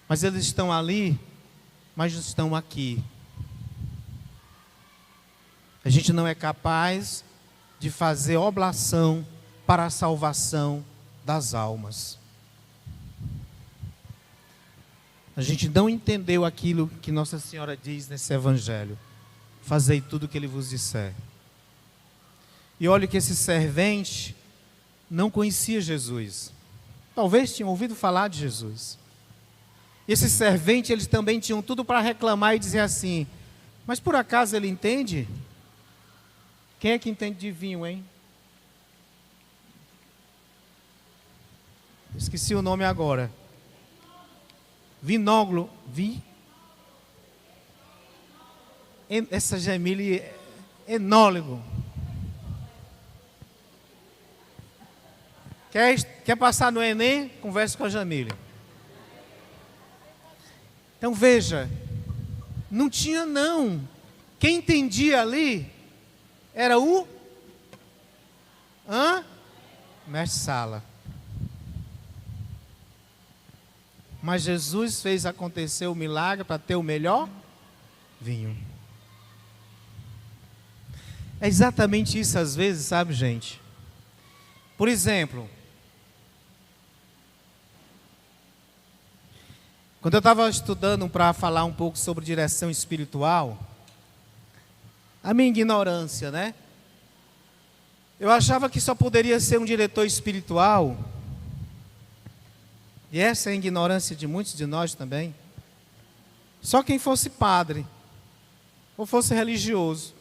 mas eles estão ali, mas não estão aqui. A gente não é capaz de fazer oblação para a salvação das almas. A gente não entendeu aquilo que Nossa Senhora diz nesse Evangelho: fazei tudo o que Ele vos disser. E olha que esse servente não conhecia Jesus. Talvez tinham ouvido falar de Jesus. E esse servente, eles também tinham tudo para reclamar e dizer assim: mas por acaso ele entende? Quem é que entende de vinho, hein? Esqueci o nome agora. Vinóglo. Essa Jamile é enólogo. Quer passar no Enem? Converse com a Jamile. Então veja, não tinha não. Quem entendia ali era o mestre Sala. Mas Jesus fez acontecer o milagre para ter o melhor vinho. É exatamente isso às vezes, sabe, gente? Por exemplo, quando eu estava estudando para falar um pouco sobre direção espiritual, a minha ignorância, né? Eu achava que só poderia ser um diretor espiritual, e essa é a ignorância de muitos de nós também, só quem fosse padre, ou fosse religioso.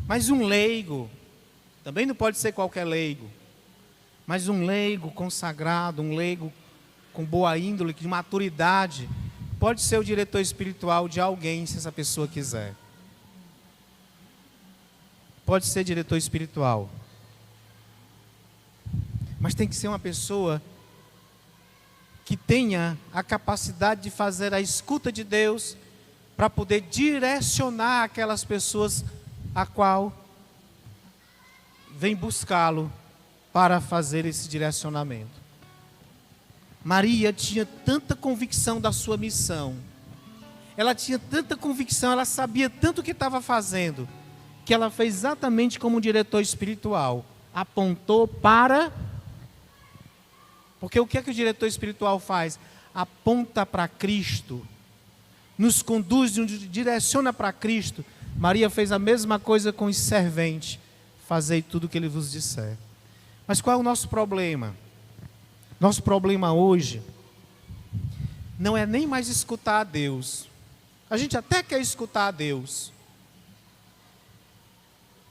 Mas um leigo, também não pode ser qualquer leigo, mas um leigo consagrado, um leigo com boa índole, de maturidade, pode ser o diretor espiritual de alguém, se essa pessoa quiser. Pode ser diretor espiritual. Mas tem que ser uma pessoa que tenha a capacidade de fazer a escuta de Deus, para poder direcionar aquelas pessoas a qual vem buscá-lo para fazer esse direcionamento. Maria tinha tanta convicção da sua missão, ela tinha tanta convicção, ela sabia tanto o que estava fazendo, que ela fez exatamente como um diretor espiritual, apontou para... Porque o que é que o diretor espiritual faz? Aponta para Cristo, nos conduz, nos direciona para Cristo. Maria fez a mesma coisa com os serventes: fazei tudo o que Ele vos disser. Mas qual é o nosso problema? Nosso problema hoje não é nem mais escutar a Deus. A gente até quer escutar a Deus.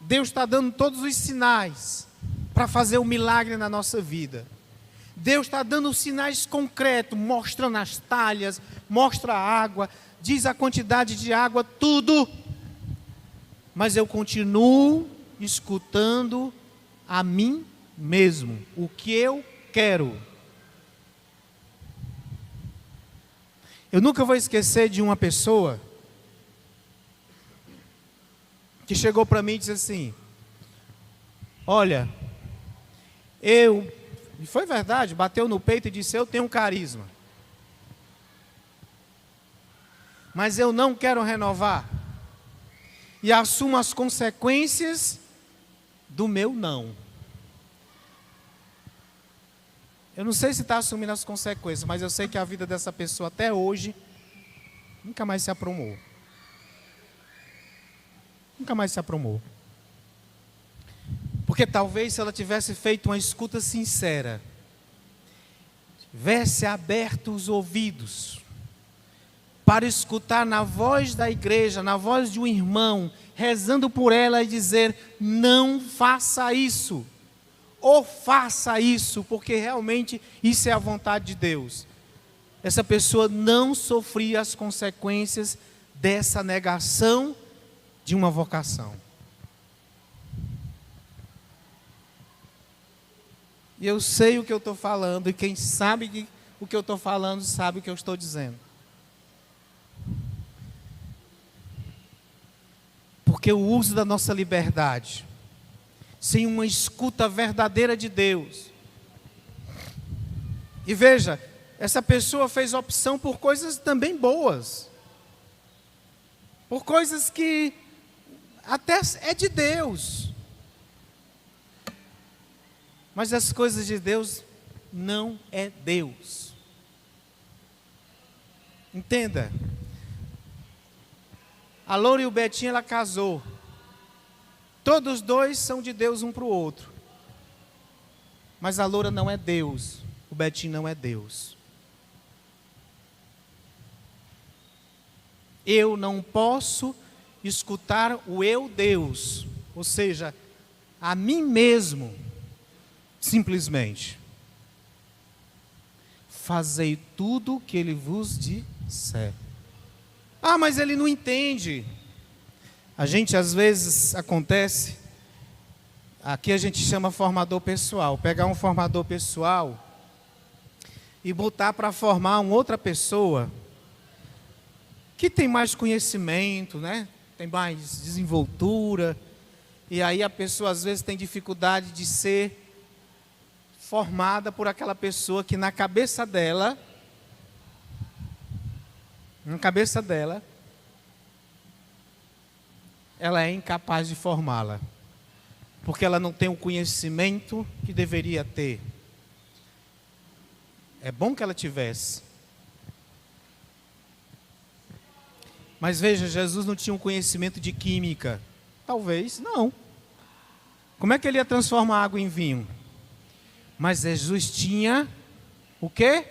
Deus está dando todos os sinais para fazer um milagre na nossa vida. Deus está dando sinais concretos, mostrando as talhas, mostra a água, diz a quantidade de água, tudo. Mas eu continuo escutando a mim mesmo, o que eu quero. Eu nunca vou esquecer de uma pessoa que chegou para mim e disse assim: olha, e foi verdade, bateu no peito e disse: eu tenho um carisma. mas eu não quero renovar. E assumo as consequências do meu não. Eu não sei se está assumindo as consequências, mas eu sei que a vida dessa pessoa até hoje nunca mais se aprumou. Nunca mais se aprumou. Porque talvez se ela tivesse feito uma escuta sincera, tivesse aberto os ouvidos para escutar na voz da igreja, na voz de um irmão, rezando por ela e dizer: não faça isso, ou faça isso, porque realmente isso é a vontade de Deus. Essa pessoa não sofria as consequências dessa negação de uma vocação. E eu sei o que eu estou falando, e quem sabe o que eu estou falando, sabe o que eu estou dizendo. Porque o uso da nossa liberdade, sem uma escuta verdadeira de Deus. E veja, essa pessoa fez opção por coisas também boas. Por coisas que até é de Deus. Mas as coisas de Deus não é Deus. Entenda. A Loura e o Betinho, ela casou. Todos dois são de Deus um para o outro. Mas a Loura não é Deus. O Betinho não é Deus. Eu não posso escutar o eu Deus. Ou seja, a mim mesmo. Simplesmente. Fazei tudo o que ele vos disser. Ah, mas ele não entende. A gente às vezes acontece, aqui a gente chama formador pessoal, pegar um formador pessoal e botar para formar uma outra pessoa que tem mais conhecimento, né? Tem mais desenvoltura, e aí a pessoa às vezes tem dificuldade de ser formada por aquela pessoa que na cabeça dela, ela é incapaz de formá-la, porque ela não tem o conhecimento que deveria ter. É bom que ela tivesse. Mas veja, Jesus não tinha um conhecimento de química. Talvez, não. Como é que ele ia transformar água em vinho? Mas Jesus tinha o quê?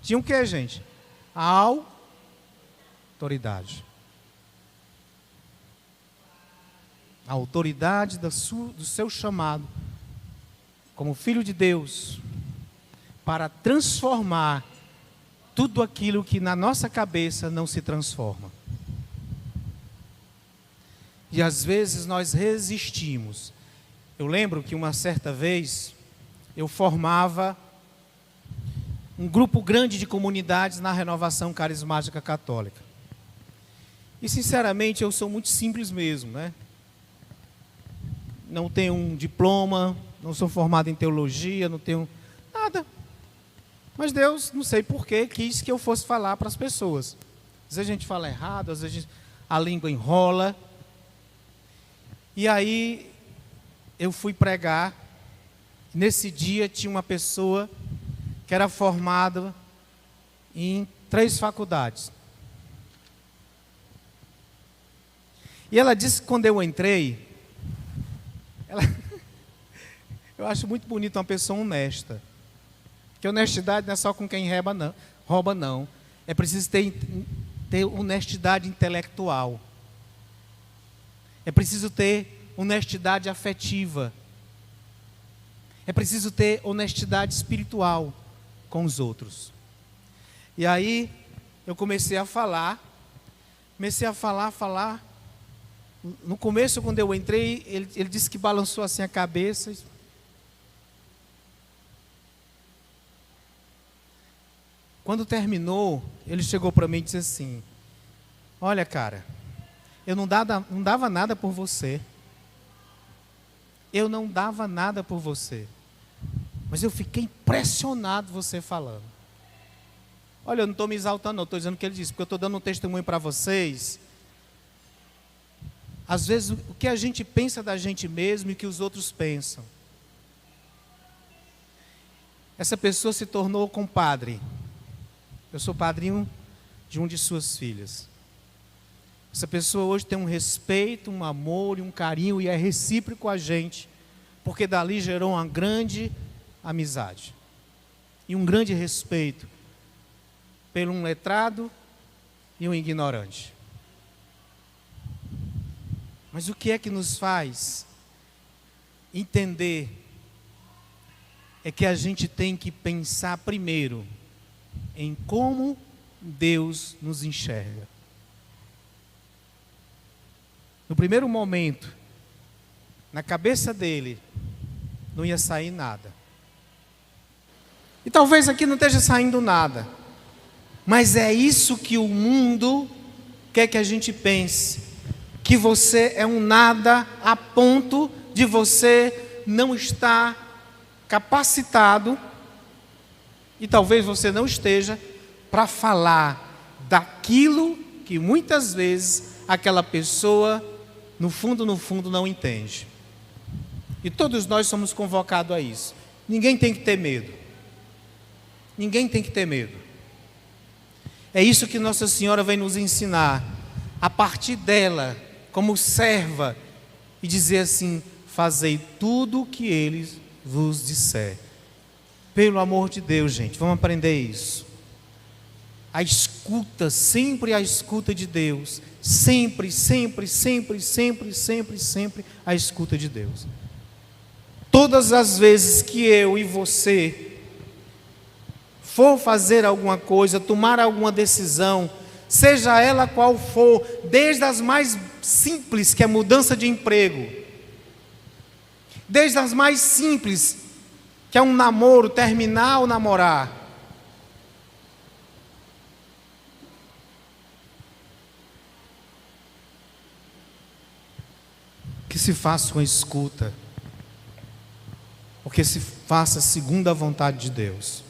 Tinha o quê, gente? A autoridade. A autoridade do seu chamado como filho de Deus para transformar tudo aquilo que na nossa cabeça não se transforma. E às vezes nós resistimos. Eu lembro que uma certa vez eu formava um grupo grande de comunidades na Renovação Carismática Católica. E sinceramente eu sou muito simples mesmo, né? Não tenho um diploma, não sou formado em teologia, não tenho nada. Mas Deus, não sei porquê, quis que eu fosse falar para as pessoas. Às vezes a gente fala errado, às vezes a língua enrola. E aí eu fui pregar. Nesse dia tinha uma pessoa que era formada em 3 faculdades. E ela disse que quando eu entrei, eu acho muito bonito uma pessoa honesta. Porque honestidade não é só com quem rouba não. É preciso ter honestidade intelectual. É preciso ter honestidade afetiva. É preciso ter honestidade espiritual com os outros. E aí eu comecei a falar. No começo, quando eu entrei, ele disse que balançou assim a cabeça. Quando terminou, ele chegou para mim e disse assim: olha, cara, eu não dava nada por você. Eu não dava nada por você. Mas eu fiquei impressionado você falando. Olha, eu não estou me exaltando, não, estou dizendo o que ele disse, porque eu estou dando um testemunho para vocês. Às vezes, o que a gente pensa da gente mesmo e o que os outros pensam. Essa pessoa se tornou compadre. Eu sou padrinho de uma de suas filhas. Essa pessoa hoje tem um respeito, um amor e um carinho e é recíproco a gente, porque dali gerou uma grande amizade e um grande respeito pelo um letrado e um ignorante. Mas o que é que nos faz entender é que a gente tem que pensar primeiro em como Deus nos enxerga. No primeiro momento, na cabeça dele, não ia sair nada. E talvez aqui não esteja saindo nada. Mas é isso que o mundo quer que a gente pense. Que você é um nada a ponto de você não estar capacitado, e talvez você não esteja, para falar daquilo que muitas vezes aquela pessoa, no fundo, não entende. E todos nós somos convocados a isso. Ninguém tem que ter medo. Ninguém tem que ter medo. É isso que Nossa Senhora vem nos ensinar. A partir dela, como serva, e dizer assim: fazei tudo o que Ele vos disser. Pelo amor de Deus, gente, vamos aprender isso. A escuta, sempre a escuta de Deus. Sempre, sempre, sempre, sempre, sempre, sempre a escuta de Deus. Todas as vezes que eu e você for fazer alguma coisa, tomar alguma decisão, seja ela qual for, desde as mais simples, que é mudança de emprego, desde as mais simples, que é um namoro, terminar ou namorar, que se faça uma escuta, porque se faça segundo a vontade de Deus.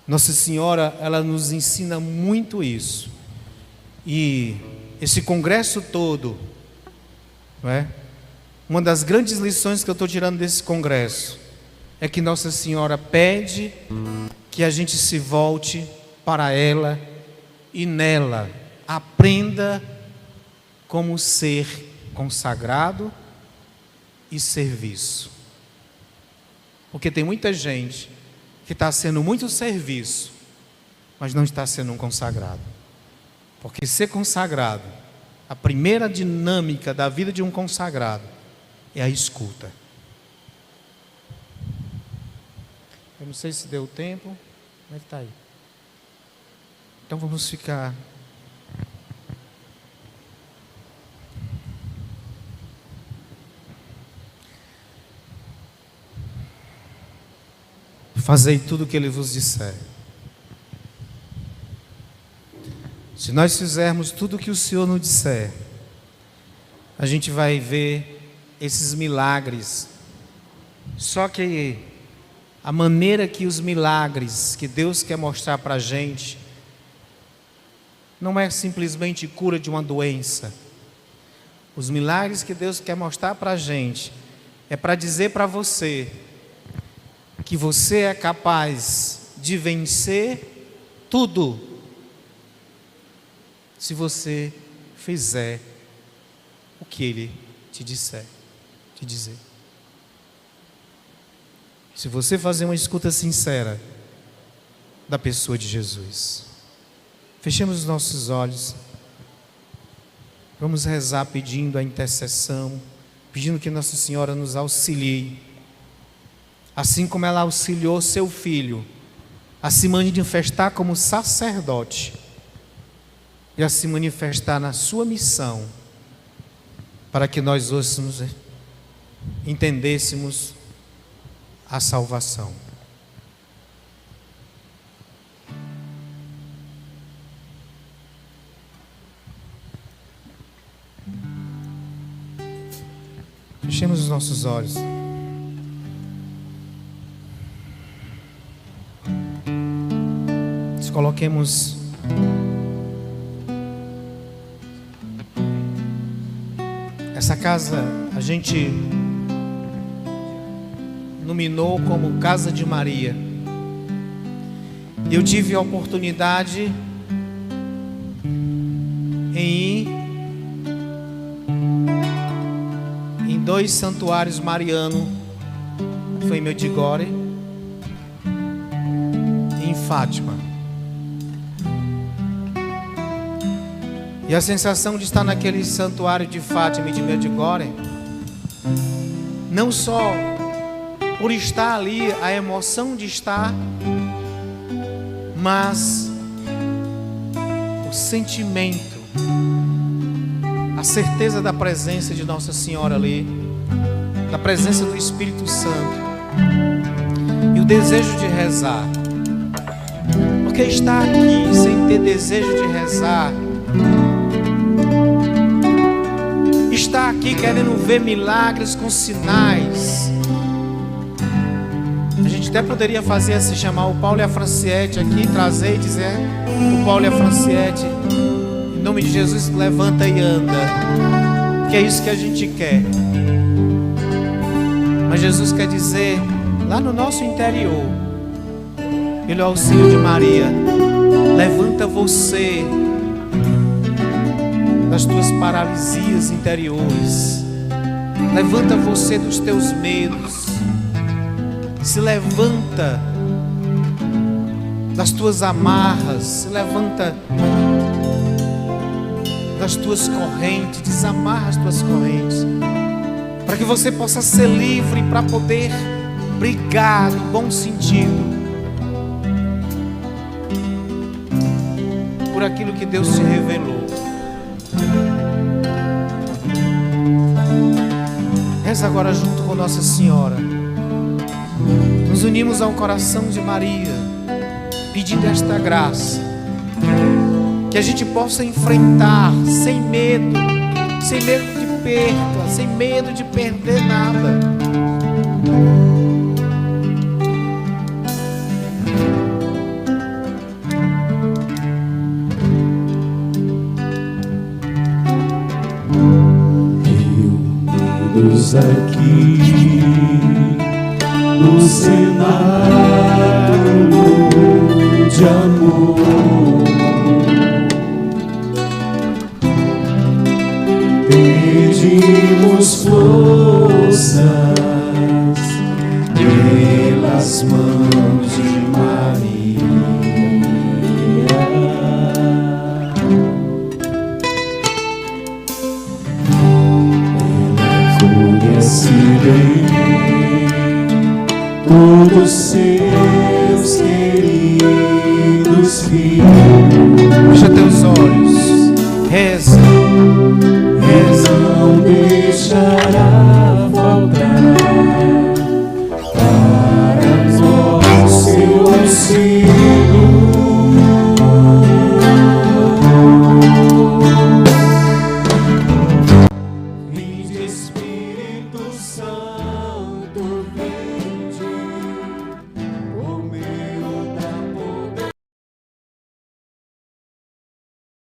Nossa Senhora, ela nos ensina muito isso. E esse congresso todo, não é? Uma das grandes lições que eu estou tirando desse congresso é que Nossa Senhora pede que a gente se volte para ela e nela aprenda como ser consagrado e serviço. Porque tem muita gente que está sendo muito serviço, mas não está sendo um consagrado. Porque ser consagrado, a primeira dinâmica da vida de um consagrado é a escuta. Eu não sei se deu tempo. Como é que está aí? Então vamos ficar. Fazei tudo o que Ele vos disser. Se nós fizermos tudo o que o Senhor nos disser, a gente vai ver esses milagres. Só que a maneira que os milagres que Deus quer mostrar para a gente não é simplesmente cura de uma doença. Os milagres que Deus quer mostrar para a gente é para dizer para você que você é capaz de vencer tudo se você fizer o que Ele te disser, te dizer. Se você fazer uma escuta sincera da pessoa de Jesus. Fechemos os nossos olhos. Vamos rezar pedindo a intercessão, pedindo que Nossa Senhora nos auxilie, assim como ela auxiliou seu filho a se manifestar como sacerdote e a se manifestar na sua missão, para que nós hoje entendêssemos a salvação. Fechemos os nossos olhos. coloquemos essa casa, a gente nominou como Casa de Maria. Eu tive a oportunidade em ir em 2 santuários marianos, foi em Medjugorje e em Fátima. E a sensação de estar naquele santuário de Fátima e de Medjugorje, não só por estar ali, a emoção de estar, mas o sentimento, a certeza da presença de Nossa Senhora ali, da presença do Espírito Santo e o desejo de rezar. Porque estar aqui sem ter desejo de rezar, estar aqui querendo ver milagres com sinais. A gente até poderia fazer se chamar o Paulo e a Franciette aqui, trazer e dizer: o Paulo e a Franciette, em nome de Jesus, levanta e anda, que é isso que a gente quer. Mas Jesus quer dizer, lá no nosso interior, pelo auxílio de Maria, levanta você das tuas paralisias interiores, levanta você dos teus medos, se levanta das tuas amarras, se levanta das tuas correntes, desamarra as tuas correntes, para que você possa ser livre, para poder brigar no bom sentido por aquilo que Deus te revelou. Reza agora junto com Nossa Senhora. Nos unimos ao coração de Maria, pedindo esta graça, que a gente possa enfrentar sem medo de perda, sem medo de perder nada. Reunidos aqui no cenário de amor, pedimos forças pelas mãos de Maria. Ela conhece bem todos seus queridos filhos. Fecha teus olhos, reza.